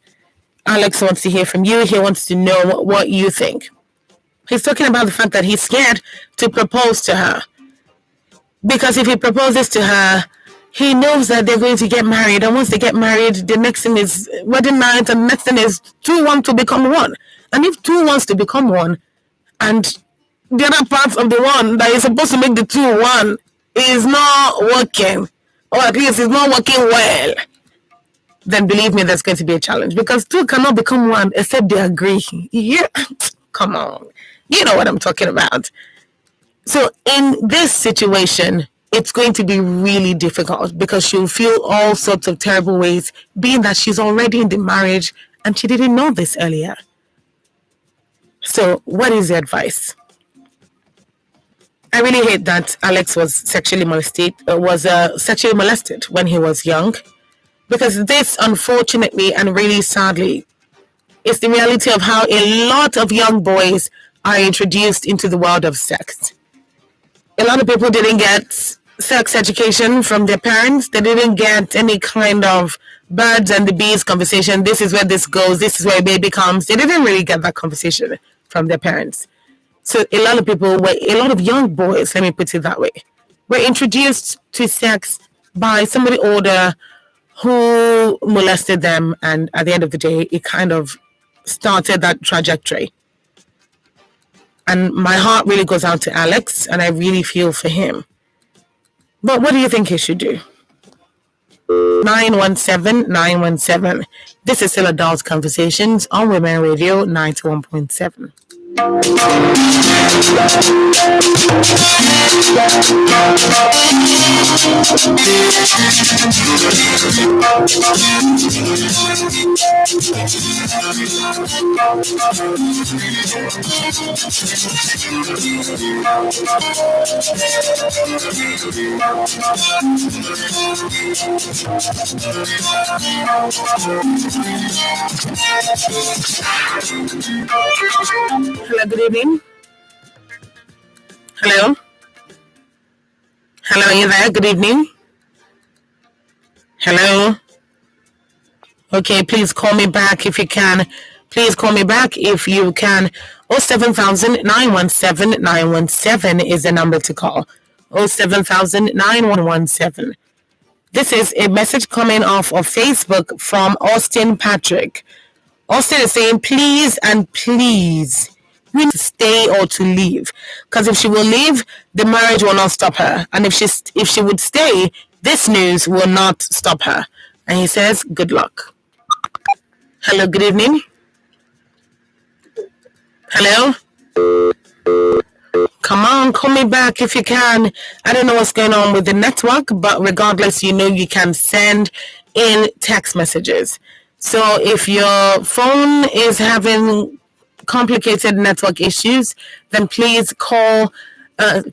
Alex wants to hear from you. He wants to know what you think. He's talking about the fact that he's scared to propose to her. Because if he proposes to her, he knows that they're going to get married. And once they get married, the next thing is wedding night, and the next thing is two want to become one. And if two wants to become one, and the other part of the one that is supposed to make the two one is not working, or at least is not working well, then believe me, there's going to be a challenge. Because two cannot become one except they agree. Yeah, come on. You know what I'm talking about. So in this situation, it's going to be really difficult because she'll feel all sorts of terrible ways, being that she's already in the marriage and she didn't know this earlier. So what is the advice? I really hate that Alex was sexually molested when he was young, because this, unfortunately and really sadly, is the reality of how a lot of young boys are introduced into the world of sex. A lot of people didn't get sex education from their parents. They didn't get any kind of birds and the bees conversation. This is where this goes. This is where a baby comes. They didn't really get that conversation from their parents. So a lot of young boys, let me put it that way, were introduced to sex by somebody older who molested them. And at the end of the day, it kind of started that trajectory. And my heart really goes out to Alex, and I really feel for him. But what do you think he should do? 917-917. This is still Adult Conversations on Women Radio 91.7. Hello, good evening. Hello? Hello, are you there? Good evening. Hello? Okay, please call me back if you can. Please call me back if you can. 07000-917-917 is the number to call. 07000-9117. This is a message coming off of Facebook from Austin Patrick. Austin is saying, please and please, we need to stay or to leave. Because if she will leave, the marriage will not stop her. And if she would stay, this news will not stop her. And he says, good luck. Hello, good evening. Hello? Come on, call me back if you can. I don't know what's going on with the network, but regardless, you know you can send in text messages. So if your phone is having complicated network issues, then please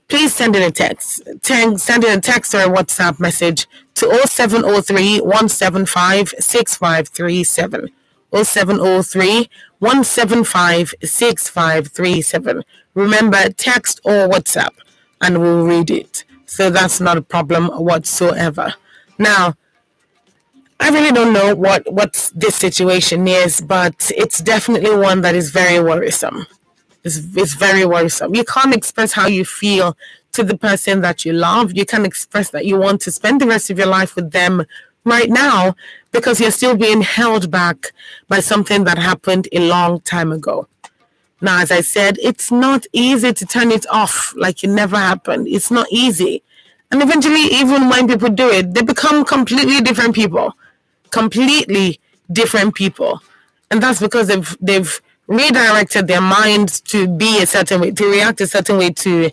please send in a text. Send in a text or a WhatsApp message to 0703-175-6537. 0703-175-6537. Remember, text or WhatsApp, and we'll read it. So that's not a problem whatsoever. Now, I really don't know what this situation is, but it's definitely one that is very worrisome. It's very worrisome. You can't express how you feel to the person that you love. You can't express that you want to spend the rest of your life with them right now because you're still being held back by something that happened a long time ago. Now, as I said, it's not easy to turn it off like it never happened. It's not easy. And eventually, even when people do it, they become completely different people. Completely different people. And that's because they've redirected their minds to be a certain way, to react a certain way to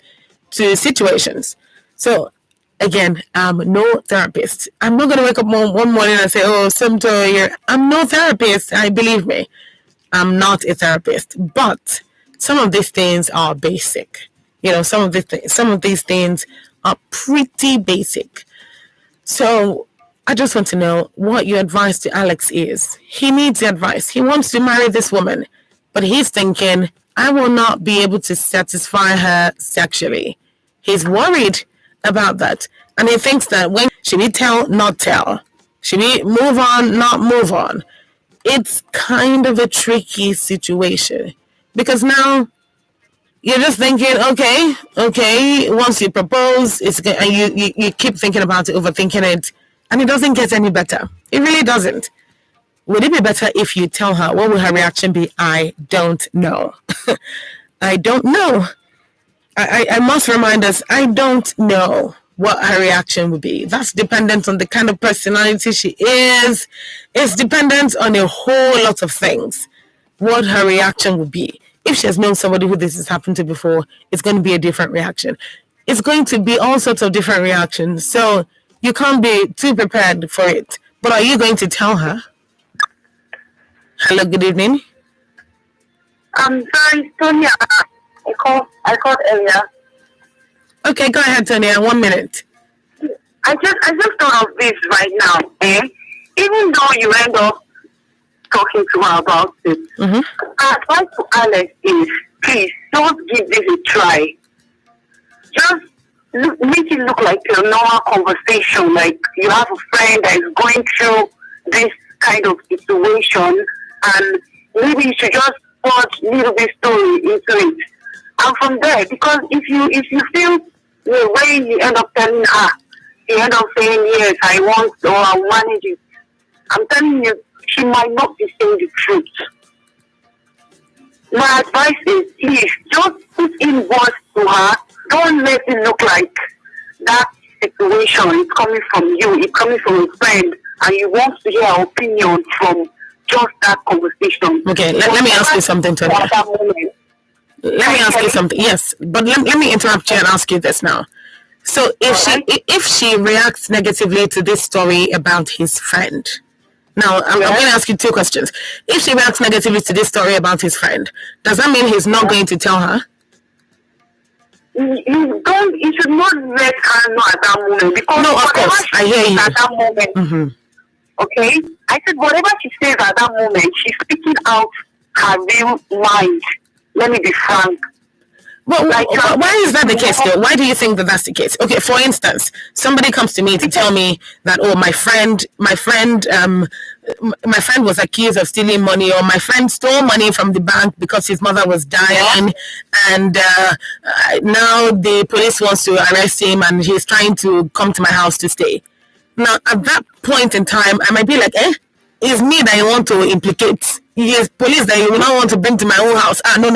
situations. So again, I'm no therapist. I'm not going to wake up one morning and say, oh, I'm no therapist. Believe me, I'm not a therapist. But some of these things are basic. Some of these things are pretty basic. So I just want to know what your advice to Alex is. He needs the advice. He wants to marry this woman, but he's thinking, I will not be able to satisfy her sexually. He's worried about that. And he thinks that should we tell, not tell? Should we move on, not move on? It's kind of a tricky situation because now you're just thinking, okay, once you propose, and you keep thinking about it, overthinking it, and it doesn't get any better. It really doesn't. Would it be better if you tell her? What will her reaction be? I don't know. I don't know. I must remind us, I don't know what her reaction would be. That's dependent on the kind of personality she is. It's dependent on a whole lot of things, what her reaction would be. If she has known somebody who this has happened to before, it's going to be a different reaction. It's going to be all sorts of different reactions. So you can't be too prepared for it. But are you going to tell her? Hello, good evening.
Sorry, Tonya. I called earlier.
Okay, go ahead, Tonya. 1 minute.
I just thought of this right now. Even though you end up talking to her about it, my advice to Alex is, please don't give this a try. Just make it look like a normal conversation, like you have a friend that is going through this kind of situation, and maybe you should just put a little bit story into it. And from there, because if you feel the way you end up telling her, you end up saying, yes, I want, or I'll manage it, I'm telling you, she might not be saying the truth. My advice is, please, just put in words to her. Don't let it look like that situation is coming from you, it's coming from a friend, and you want to hear her opinion from just that conversation.
Okay, let me ask you something, Tony. Let me ask you something. Yes, but let me interrupt you and ask you this now. So if she reacts negatively to this story about his friend, now I'm going to ask you two questions. If she reacts negatively to this story about his friend, does that mean he's not going to tell her?
You should not let her know at that moment, because
no, of course, I hear you.
At that moment, okay, I said whatever she says at that moment, she's speaking out her real mind. Let me be frank.
Well, why is that the case though? Why do you think that that's the case? Okay, for instance, somebody comes to me to tell me that, oh, my friend was accused of stealing money, or my friend stole money from the bank because his mother was dying, and now the police wants to arrest him, and he's trying to come to my house to stay. Now, at that point in time, I might be like, it's me that you want to implicate. Yes, police that you will not want to bring to my own house. No.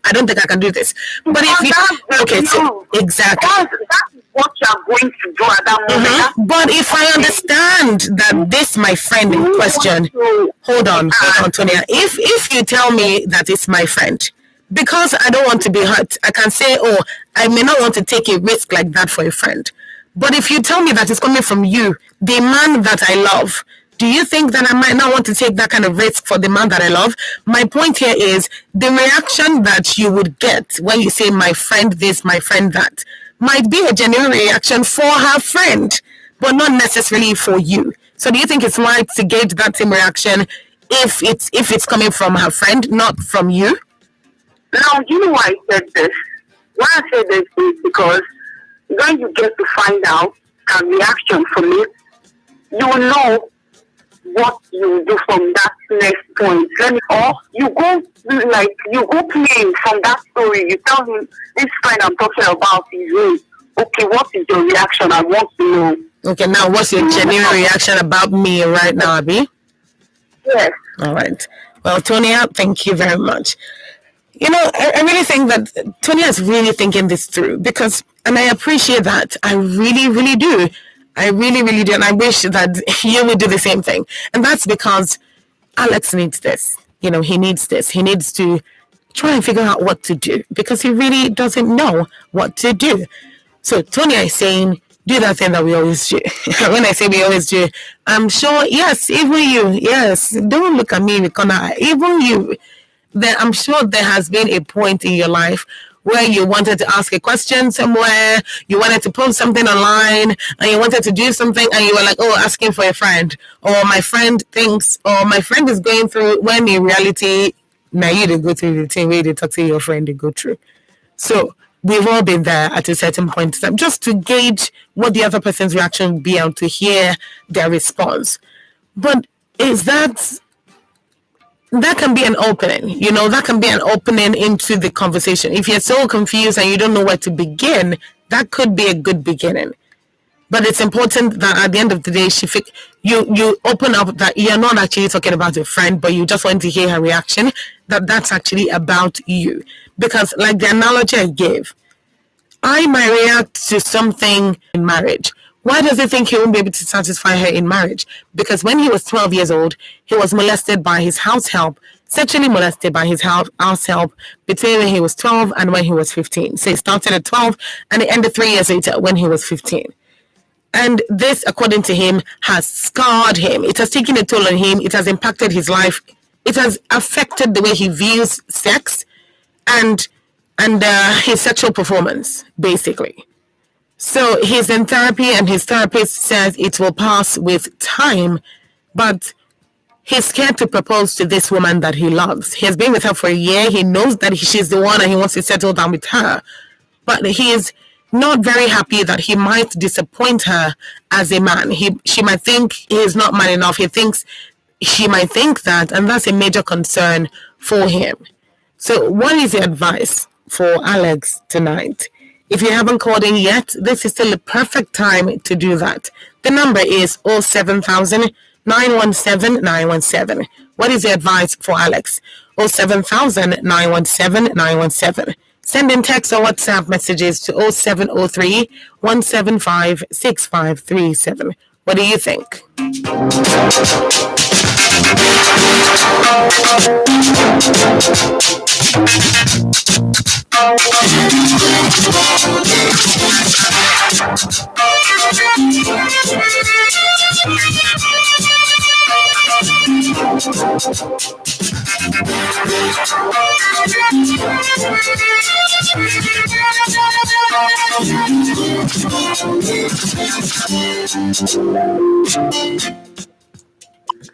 I don't think I can do this. But if you, exactly.
That's what you are going to do at that moment.
But if I understand that this, my friend in question, hold on, Tonya. If you tell me that it's my friend, because I don't want to be hurt, I can say, oh, I may not want to take a risk like that for a friend. But if you tell me that it's coming from you, the man that I love, do you think that I might not want to take that kind of risk for the man that I love? My point here is the reaction that you would get when you say my friend this, my friend that, might be a genuine reaction for her friend, but not necessarily for you. So do you think it's right to gauge that same reaction if it's coming from her friend, not from you?
Now, you know why I said this? Why I said this is because when you get to find out a reaction from it, you will know what you will do from that next point. Or you go playing from that story. You tell him, this friend I'm talking about is me. Okay, what is your reaction? I want to know.
Okay, now what's your genuine reaction about me right now, Abby?
Yes.
All right. Well, Tonya, thank you very much. I really think that Tonya is really thinking this through and I appreciate that. I really, really do. I really, really do. And I wish that you would do the same thing. And that's because Alex needs this. He needs this. He needs to try and figure out what to do because he really doesn't know what to do. So Tonya is saying, do that thing that we always do. When I say we always do, I'm sure, yes, even you, yes, don't look at me because even you, then I'm sure there has been a point in your life where you wanted to ask a question somewhere, you wanted to post something online, and you wanted to do something, and you were like, oh, asking for a friend, or my friend thinks, or my friend is going through, when in reality, now you didn't go through the thing where they talk to your friend, they go through. So we've all been there at a certain point in time, just to gauge what the other person's reaction would be and to hear their response. But that can be an opening, that can be an opening into the conversation. If you're so confused and you don't know where to begin, that could be a good beginning. But it's important that at the end of the day, you open up that you're not actually talking about a friend, but you just want to hear her reaction, that's actually about you. Because like the analogy I gave, I might react to something in marriage. Why does he think he won't be able to satisfy her in marriage? Because when he was 12 years old, he was molested by his house help, sexually molested by his house help between when he was 12 and when he was 15. So he started at 12 and it ended 3 years later when he was 15. And this, according to him, has scarred him. It has taken a toll on him. It has impacted his life. It has affected the way he views sex and his sexual performance, basically. So he's in therapy and his therapist says it will pass with time, but he's scared to propose to this woman that he loves. He has been with her for a year. He knows that she's the one and he wants to settle down with her. But he is not very happy that he might disappoint her as a man. She might think he is not man enough. She might think that, and that's a major concern for him. So what is your advice for Alex tonight? If you haven't called in yet, this is still the perfect time to do that. The number is 07000 917 917. What is your advice for Alex? 07000 917 917. Send in text or WhatsApp messages to 0703 175 6537. What do you think?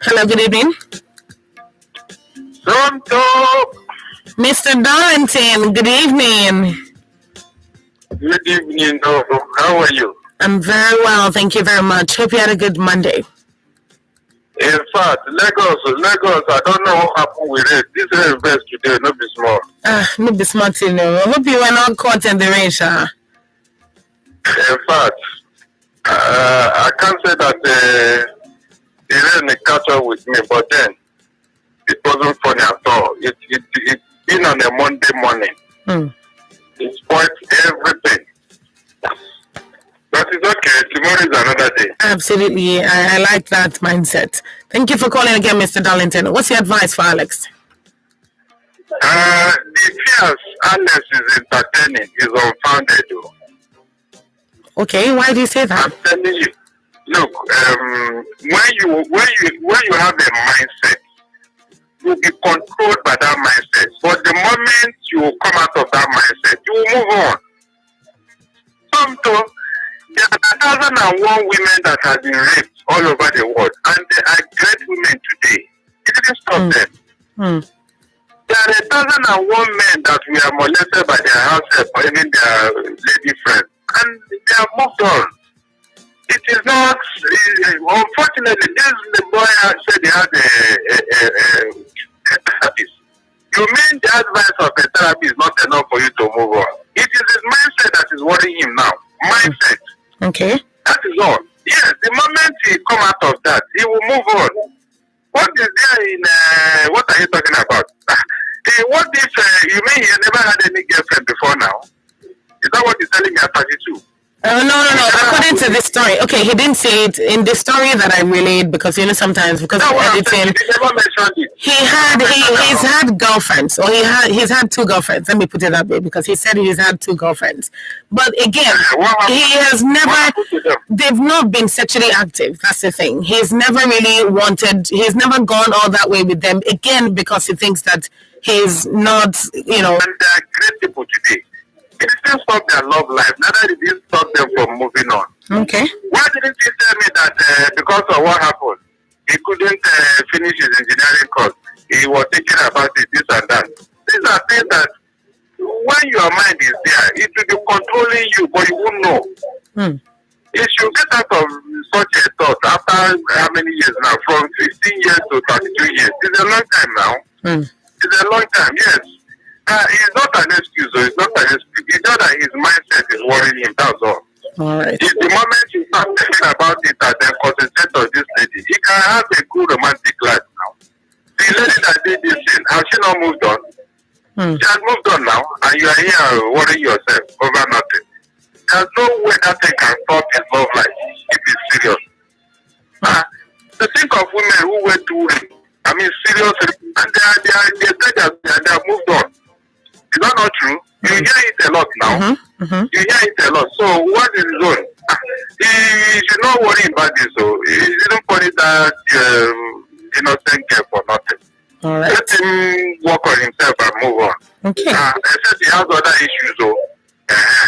Hello, good evening.
Pronto.
Mr. Darlington, good evening.
Good evening, Dogo. How are you?
I'm very well, thank you very much. Hope you had a good Monday.
In fact, Lagos, I don't know what happened with it. This rain best today, not be small.
No be smart, I hope you were not caught in the rain, sir.
In fact, I can't say that the rain catch up with me, but then it wasn't funny at all. It been on a Monday morning. It spoiled everything. But it's okay. Tomorrow is another day.
Absolutely. I like that mindset. Thank you for calling again, Mr. Darlington. What's your advice for Alex?
The fears Alex is entertaining is unfounded.
Okay, why do you say that?
I'm telling you. Look, when you have a mindset, you'll be controlled by that mindset. But the moment you come out of that mindset, you will move on. There are 1,001 women that have been raped all over the world, and there are great women today. You didn't stop them. There are 1,001 men that were molested by their house help or even their lady friends, and they have moved on. It is not, unfortunately, the boy said he had a therapist. You mean the advice of a therapy is not enough for you to move on? It is his mindset that is worrying him now. Mindset.
Okay.
That is all. Yes, the moment he come out of that, he will move on. What is there in, what are you talking about? What if, you mean he never had any girlfriend before now? Is that what you're telling me at 32?
No. According to this story, okay, he didn't say it in the story that I relayed because sometimes because of editing, he's had girlfriends, or he's had 2 girlfriends. Let me put it that way because he said he's had 2 girlfriends. But again, he has never. They've not been sexually active. That's the thing. He's never really wanted. He's never gone all that way with them again because he thinks that he's not.
And they are great people today. It didn't stop their love life. Neither did it stop them from moving on.
Okay.
Why didn't you tell me that because of what happened, he couldn't finish his engineering course? He was thinking about it, this and that. These are things that when your mind is there, it will be controlling you, but you won't know. You should get out of such a thought after how many years now? From 15 years to 32 years. It's a long time now. It's a long time, yes. It's not an excuse, or it's not an excuse. It's just that his mindset is worrying him, that's all.
All right.
If the moment you start thinking about it and then concentrate on this lady, he can have a good romantic life now. The lady that did this thing, has she not moved on? She has moved on now, and you are here worrying yourself over nothing. There's no way that thing can stop his love life if it's serious. To think of women who went through it, I mean, seriously, and they have moved on. Is that not true? You hear it a lot now. You hear it a lot. So what is his own? He should not worry about this. So he didn't put it that innocent girl for nothing.
All right.
Let him work on himself and move on.
Okay.
Except he has other issues. So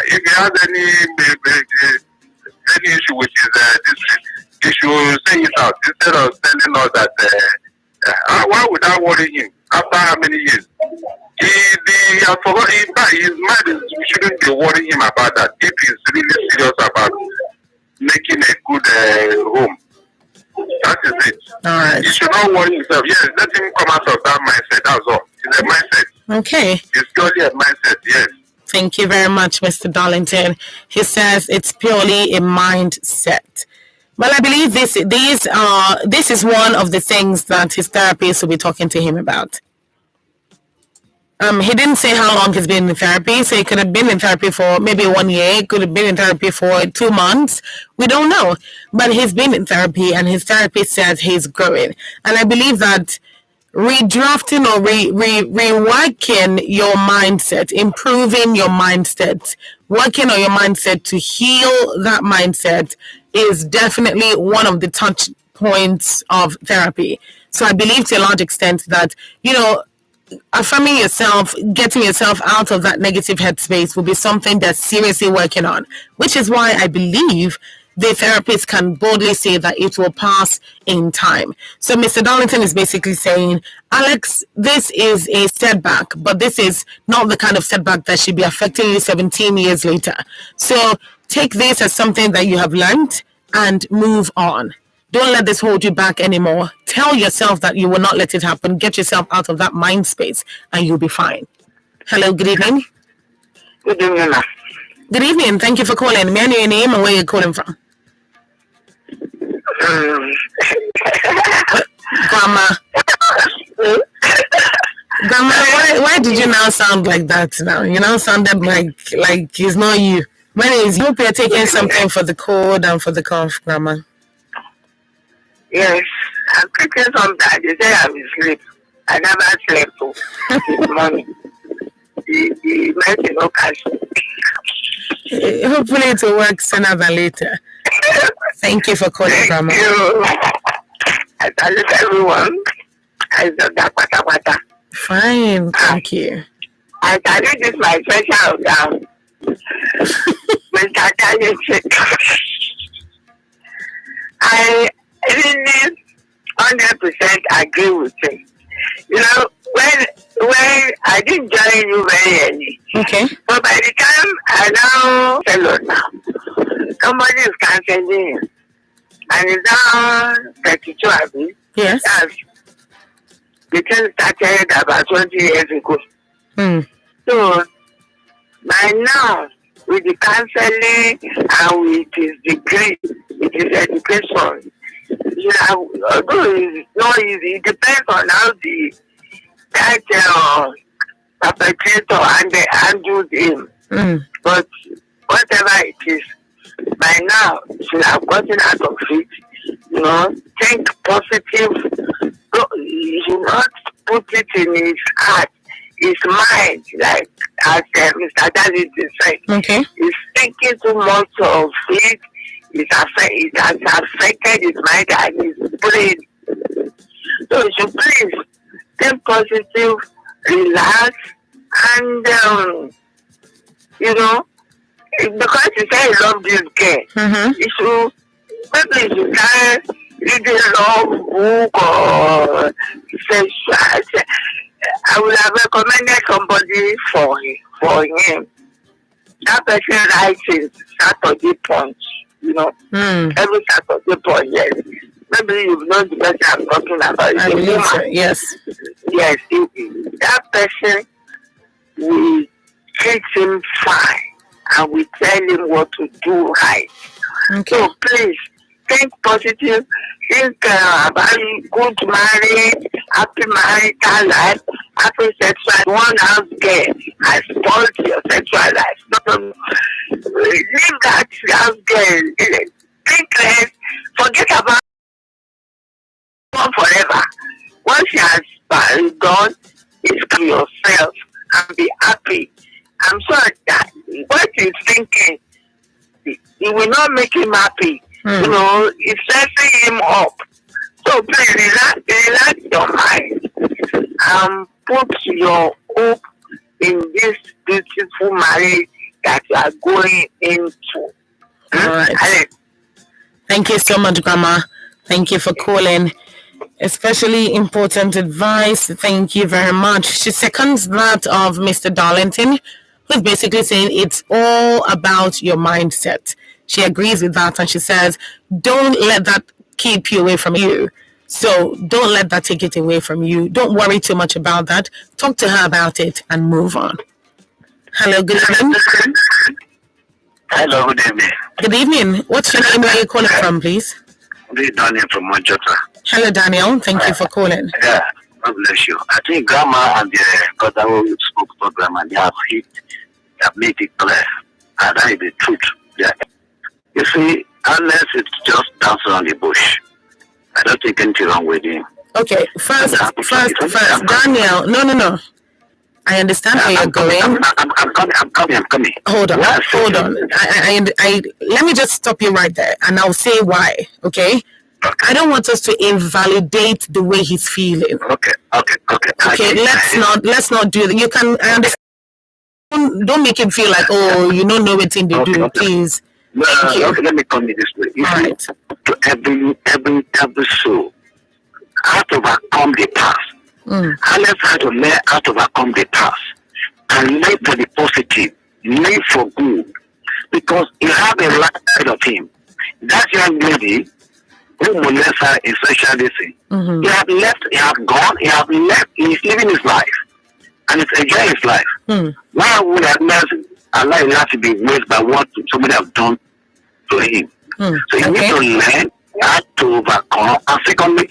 if he has any issue with his district, he should say it out instead of telling us that. Why would that worry him after how many years? He has forgotten. His mind shouldn't be worrying him about that if he's really serious about making a good home. That is it.
All right.
He should not worry himself. Yes, let him come out of that mindset. That's all. It's a mindset.
Okay.
It's purely a mindset. Yes.
Thank you very much, Mr. Darlington. He says it's purely a mindset. Well, I believe this is one of the things that his therapist will be talking to him about. He didn't say how long he's been in therapy, so he could have been in therapy for maybe 1 year, could have been in therapy for 2 months. We don't know. But he's been in therapy, and his therapist says he's growing. And I believe that redrafting or reworking your mindset, improving your mindset, working on your mindset to heal that mindset is definitely one of the touch points of therapy. So I believe to a large extent that, affirming yourself, getting yourself out of that negative headspace will be something that's seriously working on, which is why I believe the therapist can boldly say that it will pass in time. So Mr. Darlington is basically saying, Alex, this is a setback, but this is not the kind of setback that should be affecting you 17 years later. So take this as something that you have learned and move on. Don't let this hold you back anymore. Tell yourself that you will not let it happen. Get yourself out of that mind space and you'll be fine. Hello, good evening.
Good evening, ma'am.
Good evening. Thank you for calling. May I know your name and where you're calling from? Grandma. Grandma, why did you now sound like that now? You now sounded like it's not you. My name is, hope you're taking something for the cold and for the cough, Grandma.
Yes, I'm taking some time. They say I'm asleep. I never slept this morning. The medicine no cash.
Hopefully it will work sooner than later. Thank you for calling, Grandma.
Thank you. I salute everyone. I said that pata.
Fine, thank you.
I salute this my special down. Mr. Kanye. I really 100% agree with him. When I didn't join you very early.
Okay.
But by the time I now fellow now, somebody is canceling him, and he's now 32, I think.
Yes.
The thing started about 20 years ago. So, by now, with the counseling and with his degree, with his education, although it's not easy, it depends on how that perpetrator handled him. But whatever it is, by now, he should have gotten out of it. Think positive. You should not put it in his heart, his mind, like as Mr. David said.
Okay.
He's thinking too much of it. It has affected his mind and his brain. So you should please think positive, relax, and because you say you love this girl, you should maybe you can read a love book or sexual. I would have recommended somebody for him. That person writes in Saturday Punch, every Saturday Punch, yes. Maybe you know the person I'm talking about.
I believe so, yes.
Yes, that person will treat him fine and will tell him what to do right.
Okay.
So please, think positive, think about good marriage, happy marital life, happy sexual. One house girl has spoiled your sexual life. Leave that house girl. Think less. Forget about one forever. Once she has done, is to yourself and be happy. I'm sure that what he's thinking, it will not make him happy. It's setting him up. So please relax your mind and put your hope in this beautiful marriage that you are going into.
All right. Thank you so much, Grandma. Thank you for calling. Especially important advice. Thank you very much. She seconds that of Mr. Darlington, who's basically saying it's all about your mindset. She agrees with that, and she says, don't let that keep you away from you. So don't let that take it away from you. Don't worry too much about that. Talk to her about it and move on. Hello, good evening.
Hello, good evening.
Good evening. What's your name? Where are you calling from, please?
This is Daniel from Manchester.
Hello, Daniel. Thank you for calling.
Yeah, God bless you. I think Grandma and the brother who spoke for Grandma, they have made it clear. And that is the truth. Yeah. You see, unless it's just dance around the bush, I don't think anything wrong with him.
Okay, first, Daniel. No. I understand where you're going.
I'm coming.
Hold on. I let me just stop you right there, and I'll say why. Okay. I don't want us to invalidate the way he's feeling.
Okay.
Okay. Let's not do that. You can. I understand. Don't make him feel like, oh, you don't know what thing they do, please.
No, okay, let me come this way. You see,
right.
To every soul, how to overcome the past. Unless how to learn how to overcome the past and live for the positive, live for good, because he have a life ahead of him. That young lady who molested her in social distancing, he have left, he have gone, he have left, he's living his life and he's enjoying his life. Why would I not allow him to be raised by what somebody have done to him? So you need to learn how to overcome, and secondly,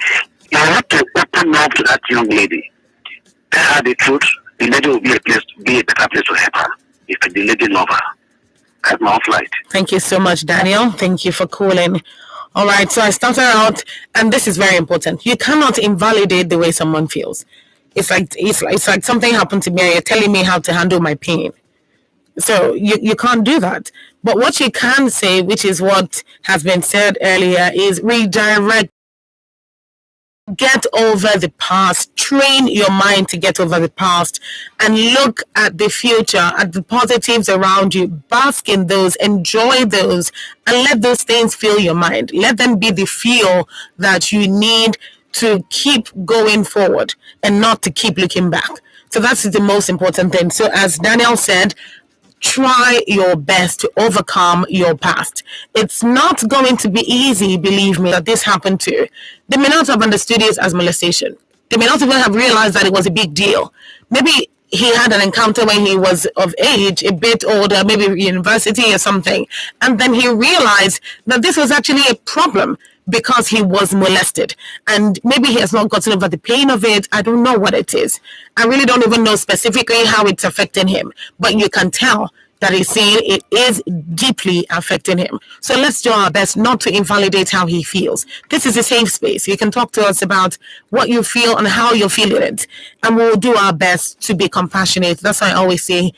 you have to open up to that young lady. Tell her the truth. The lady will be a better place to help her if the lady love her. That's my flight.
Thank you so much, Daniel. Thank you for calling. All right, so I started out, and this is very important. You cannot invalidate the way someone feels. It's like something happened to me, and you're telling me how to handle my pain. So you can't do that. But what you can say, which is what has been said earlier, is redirect. Get over the past, train your mind to get over the past and look at the future, at the positives around you, bask in those, enjoy those, and let those things fill your mind. Let them be the fuel that you need to keep going forward and not to keep looking back. So that's the most important thing. So as Daniel said, try your best to overcome your past. It's not going to be easy, believe me, that this happened to. They may not have understood it as molestation. They may not even have realized that it was a big deal. Maybe he had an encounter when he was of age, a bit older, maybe university or something, and then he realized that this was actually a problem because he was molested, and maybe he has not gotten over the pain of it. I don't know what it is. I really don't even know specifically how it's affecting him, but you can tell that he's saying it is deeply affecting him. So let's do our best not to invalidate how he feels. This is a safe space. You can talk to us about what you feel and how you're feeling it, and we'll do our best to be compassionate. That's why I always say,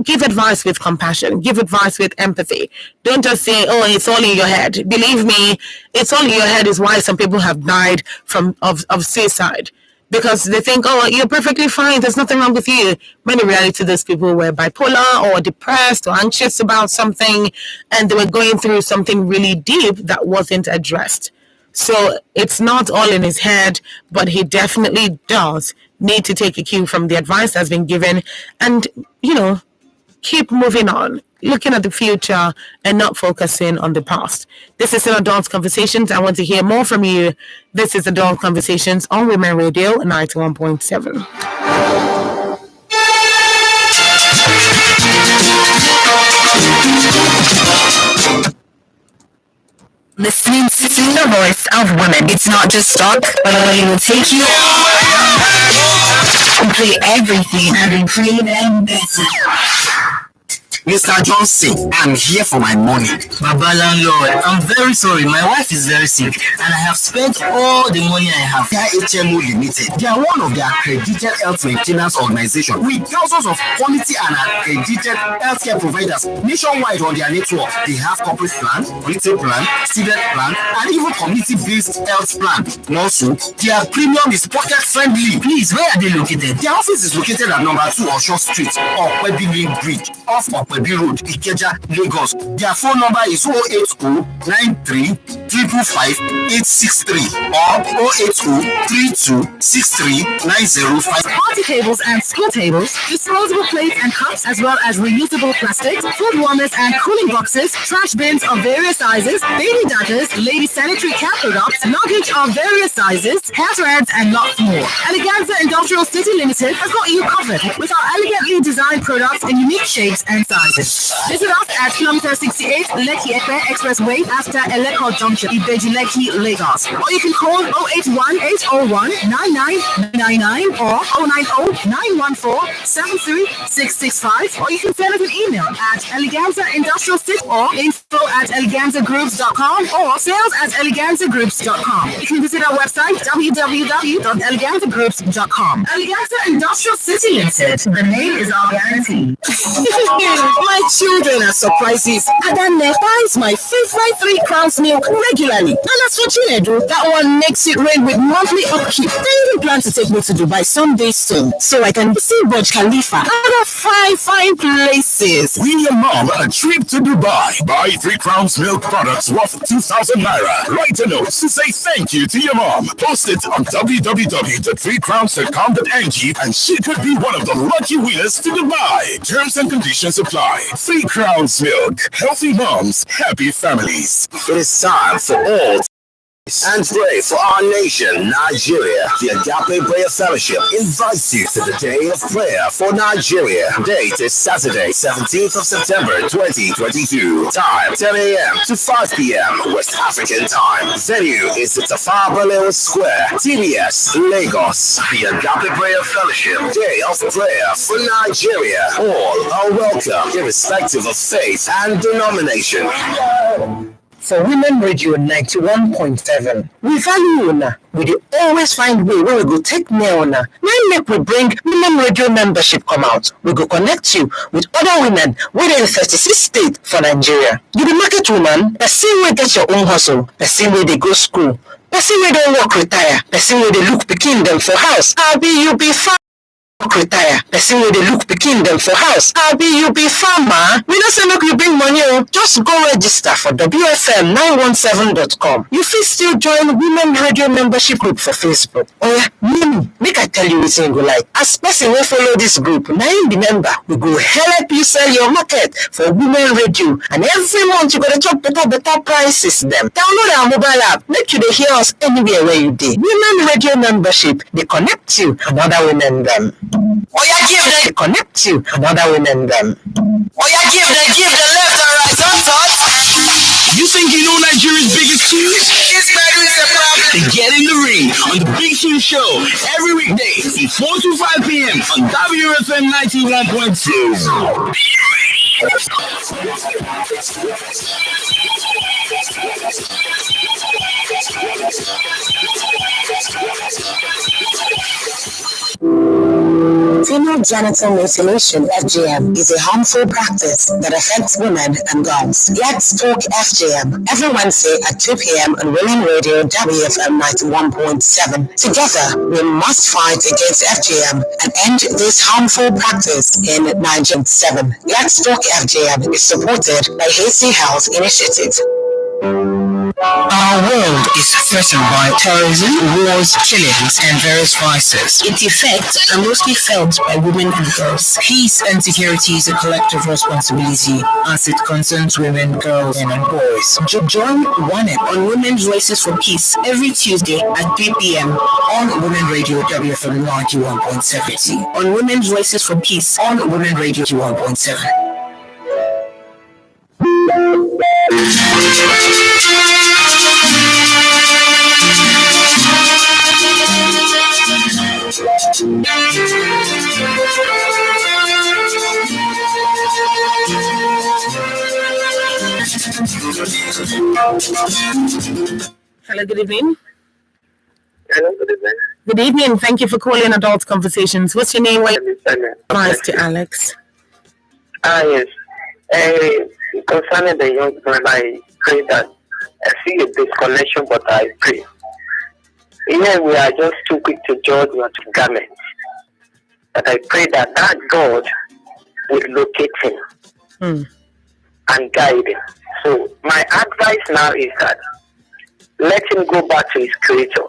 give advice with compassion, give advice with empathy. Don't just say, oh, it's all in your head. Believe me, it's all in your head is why some people have died of suicide. Because they think, oh, you're perfectly fine, there's nothing wrong with you. When in reality, those people were bipolar or depressed or anxious about something, and they were going through something really deep that wasn't addressed. So it's not all in his head, but he definitely does need to take a cue from the advice that's been given and, keep moving on, looking at the future and not focusing on the past. This is an Adult Conversations. I want to hear more from you. This is Adult Conversations on Women Radio 91.7.
Listening to the voice of women. It's not just talk, but it will take you and play everything and improve and better.
Mr. Johnson, I'm here for my money.
Baba landlord, I'm very sorry. My wife is very sick and I have spent all the money I have.
HMO Limited. They are one of the accredited health maintenance organizations with thousands of quality and accredited healthcare providers nationwide on their network. They have corporate plan, retail plan, student plan, and even community-based health plan. Also, their premium is pocket-friendly.
Please, where are they located?
Their office is located at number 2 Osho Street, Okwebi Link Bridge, off Okwebi Road, Ikeja, Lagos. Their phone number is 080-93-555-863 or 080-3263-905.
Party tables and school tables, disposable plates and cups, as well as reusable plastics, food warmers and cooling boxes, trash bins of various sizes, baby diapers, lady sanitary care products, luggage of various sizes, hair threads, and lots more. Eleganza Industrial City Limited has got you covered with our elegantly designed products in unique shapes and sizes. Visit us at kilometer 68 Lekki Epe Expressway after Eleko Junction, Ibeji Lekki, Lagos. Or you can call 081-801-9999 or 090-914-73665, or you can send us an email at Eleganza Industrial City or info@eleganzagroups.com or sales@eleganzagroups.com. You can visit our website www.eleganzagroups.com. Eleganza Industrial City Limited. The name is our guarantee.
My children are surprises. Adane buys my favorite 3 Crowns milk regularly. And as for Chinedu, that one makes it rain with monthly upkeep. They even plan to take me to Dubai someday soon, so I can see Burj Khalifa and other fine places.
Win your mom a trip to Dubai. Buy 3 Crowns milk products worth 2,000 naira. Write a note to say thank you to your mom. Post it on www.3crowns.com.ng and she could be one of the lucky winners to Dubai. Terms and conditions apply. 3 Crowns milk. Healthy moms, happy families. It is time for all and pray for our nation, Nigeria. The Agape Prayer Fellowship invites you to the Day of Prayer for Nigeria. Date is Saturday, 17th of September, 2022. Time, 10 a.m. to 5 p.m. West African time. Venue is at Tafawa Balewa Square, TBS, Lagos. The Agape Prayer Fellowship, Day of Prayer for Nigeria. All are welcome, irrespective of faith and denomination.
For Women Radio 91.7, we value una. We dey always find way where we go take near una. Now make we bring Women Radio membership come out. We go connect you with other women within 36 states for Nigeria. You be market woman, person wey get your own hustle, person wey dey go school, person wey don work retire, person wey dey look pikin dem for house. Abi you be retire, person wey dey look pikin dem for house. Abi you be farmer? We no say make you bring money o. Just go register for WFM917.com. You fit still join Women Radio membership group for Facebook, or yeah, make I tell you wetin you go like. As person wey follow this group, na im be member, we go help you sell your market for Women Radio, and every month you go dey chop better prices dem. Download our mobile app, make you dey hear us anywhere where you dey. Women Radio membership dey connect you and other women dem. They connect you and other women dem.
Give the left and right.
You think you know Nigeria's biggest tunes?
This man is the problem.
Then get in the ring on the Big Tune Show every weekday from 4 to 5 p.m. on WFM 91.2.
Female genital mutilation, FGM, is a harmful practice that affects women and girls. Let's talk FGM every Wednesday at 2 p.m. on Women Radio WFM 91.7. Together, we must fight against FGM and end this harmful practice in 1907. Let's talk FGM is supported by Hasty Health Initiative.
Our world is threatened by terrorism, wars, killings, and various vices. Its effects are mostly felt by women and girls. Peace and security is a collective responsibility as it concerns women, girls, and boys. Join OneUp on Women's Voices for Peace every Tuesday at 3 p.m. on Women Radio WFM 91.7. On Women's Voices for Peace on Women Radio 91.7.
Hello, good evening.
Hello, good evening.
Good evening. Thank you for calling Adult Conversations. What's your name? Nice to Alex.
Yes. Concerning the young man, I pray that I see a disconnection, but I pray. Here we are just too quick to judge what garments. But I pray that God will locate him and guide him. So my advice now is that let him go back to his creator.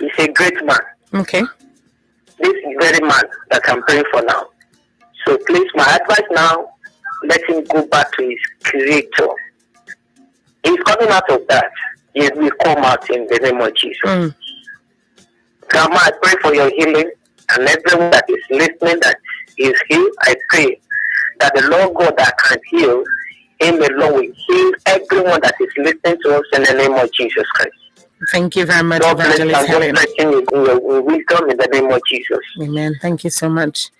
He's a great man.
Okay.
This very man that I'm praying for now. So please, my advice now, let him go back to his creator. He's coming out of that. He will come out in the name of Jesus. Grandma, I pray for your healing, and everyone that is listening that is healed, I pray that the Lord God that can heal, him alone will heal everyone that is listening to us in the name of Jesus Christ.
Thank you very much,
God bless you,
Evangelist Helen.
God bless you with wisdom in the name of Jesus.
Amen. Thank you so much.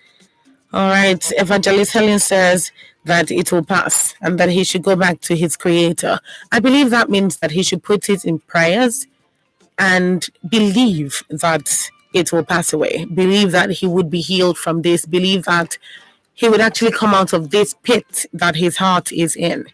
All right. Evangelist Helen says that it will pass and that he should go back to his creator. I believe that means that he should put it in prayers and believe that it will pass away. Believe that he would be healed from this. Believe that he would actually come out of this pit that his heart is in.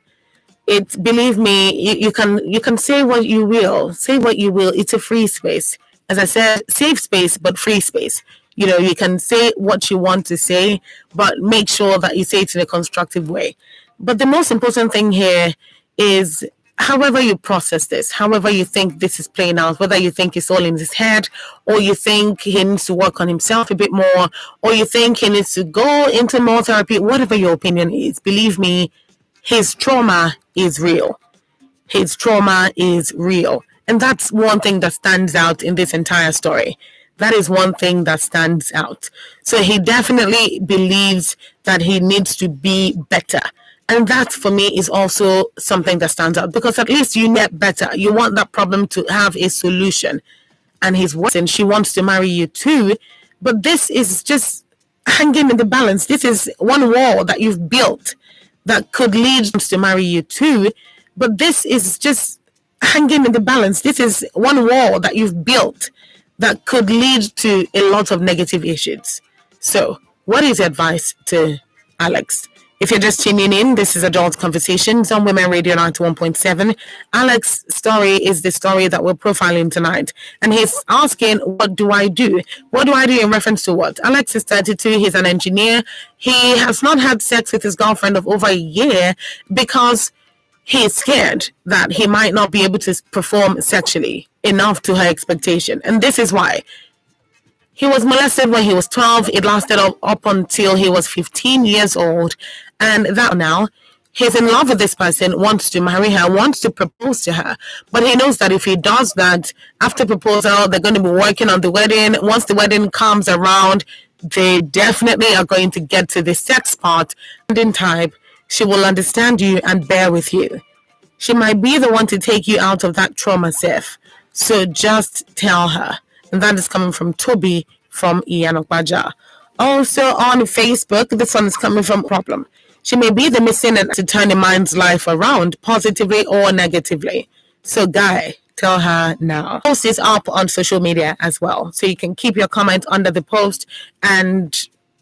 Believe me, you can say what you will. Say what you will. It's a free space. As I said, safe space, but free space. You know, you can say what you want to say, but make sure that you say it in a constructive way. But the most important thing here is however you process this, however you think this is playing out, whether you think it's all in his head, or you think he needs to work on himself a bit more, or you think he needs to go into more therapy, whatever your opinion is, believe me, his trauma is real. His trauma is real. And that's one thing that stands out in this entire story. That is one thing that stands out. So he definitely believes that he needs to be better. And that, for me, is also something that stands out, because at least you get better. You want that problem to have a solution. And his wife, and she wants to marry you too. But this is just hanging in the balance. This is one wall that you've built that could lead to marry you too. But this is just hanging in the balance. This is one wall that you've built that could lead to a lot of negative issues. So, what is your advice to Alex? If you're just tuning in, this is Adult Conversations on Women Radio 91.7. Alex's story is the story that we're profiling tonight. And he's asking, what do I do? What do I do in reference to what? Alex is 32. He's an engineer. He has not had sex with his girlfriend of over a year because he's scared that he might not be able to perform sexually enough to her expectation. And this is why. He was molested when he was 12. It lasted up until he was 15 years old. And that now, he's in love with this person, wants to marry her, wants to propose to her. But he knows that if he does that, after proposal, they're going to be working on the wedding. Once the wedding comes around, they definitely are going to get to the sex part. And in time, she will understand you and bear with you. She might be the one to take you out of that trauma safe. So just tell her. And that is coming from Toby from Iyanokbaja. Also on Facebook, this one is coming from Problem. She may be the missing and to turn a man's life around positively or negatively. So guy, tell her now. Post is up on social media as well. So you can keep your comment under the post and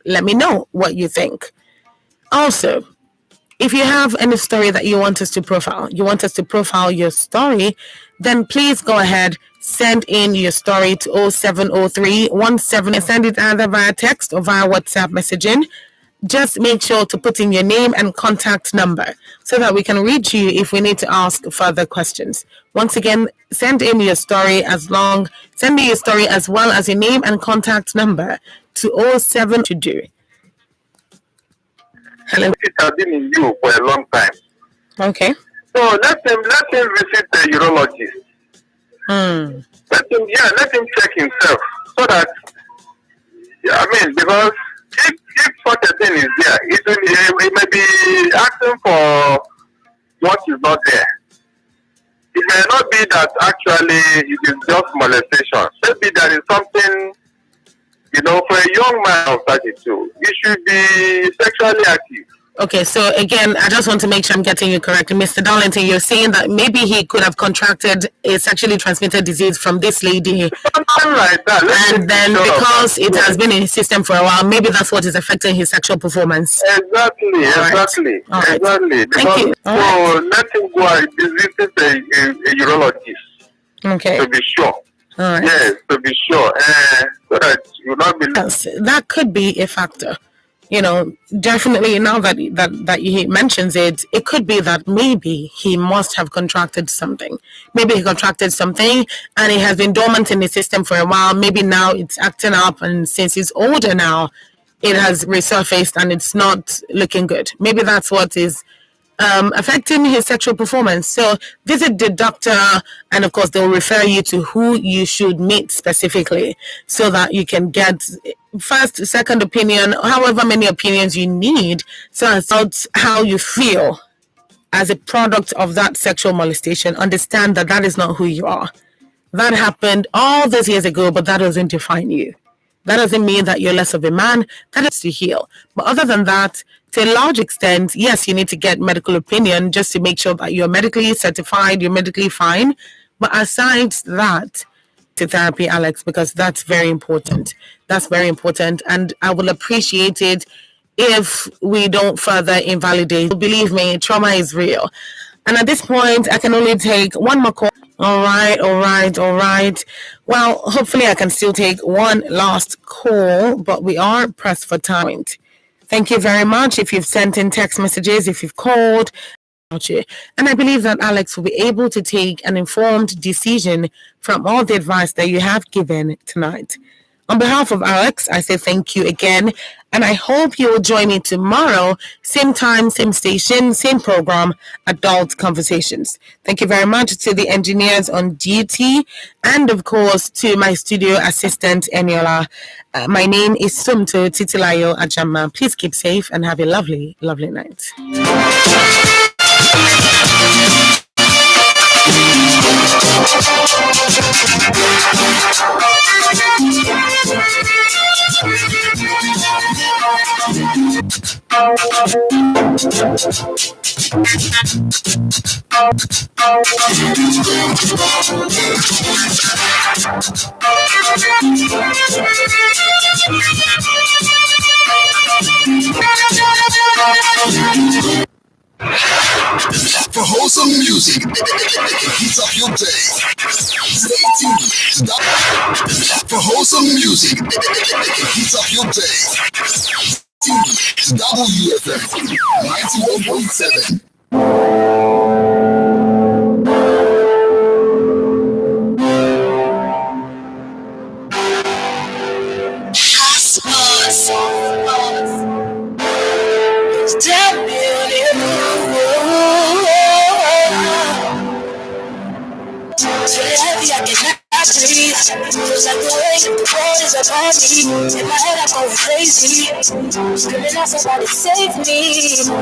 let me know what you think. Also, if you have any story that you want us to profile, your story, then please go ahead, send in your story to 070317 and send it either via text or via WhatsApp messaging. Just make sure to put in your name and contact number so that we can reach you if we need to ask further questions. Once again, send in your story as well as your name and contact number to 07 to do.
Hello. It has been in you for a long time.
Okay.
So let him visit the urologist. Let him check himself so that, because if such a thing is there, it may be asking for what is not there. It may not be that actually it is just molestation. Maybe there is something, for a young man of 32, he should be sexually active.
Okay, so again, I just want to make sure I'm getting you correct. Mr. Darlington, you're saying that maybe he could have contracted a sexually transmitted disease from this lady.
Something like that.
And then because it has been in his system for a while, maybe that's what is affecting his sexual performance.
Exactly.
Thank you.
So let him go and visit a urologist.
Okay.
To be sure.
All right.
Yes, to be sure. So that you not be.
Yes, that could be a factor. Definitely now that he mentions it, it could be that maybe he must have contracted something. Maybe he contracted something and it has been dormant in the system for a while. Maybe now it's acting up, and since he's older now, it has resurfaced and it's not looking good. Maybe that's what is affecting his sexual performance. So visit the doctor, and of course they'll refer you to who you should meet specifically so that you can get first, second opinion, however many opinions you need, so about how you feel as a product of that sexual molestation. Understand that that is not who you are. That happened all those years ago, but that doesn't define you. That doesn't mean that you're less of a man. That is to heal. But other than that, to a large extent, yes, you need to get medical opinion just to make sure that you're medically certified, you're medically fine. But aside that, to therapy, Alex, because that's very important. That's very important. And I will appreciate it if we don't further invalidate. Believe me, trauma is real. And at this point, I can only take one more call. All right. Well, hopefully I can still take one last call, but we are pressed for time. Thank you very much if you've sent in text messages, if you've called. And I believe that Alex will be able to take an informed decision from all the advice that you have given tonight. On behalf of Alex, I say thank you again, and I hope you will join me tomorrow, same time, same station, same program, Adult Conversations. Thank you very much to the engineers on duty, and of course to my studio assistant, Eniola. My name is Sumto Titilayo Ajama. Please keep safe and have a lovely, lovely night.
For wholesome music, heat up your day. Stay tuned. For wholesome music, heat up your day. WFM 91.7.
Damn so heavy I cannot breathe. Feels like the weight of the world is upon me. In my head I'm going crazy, screaming out somebody save me. So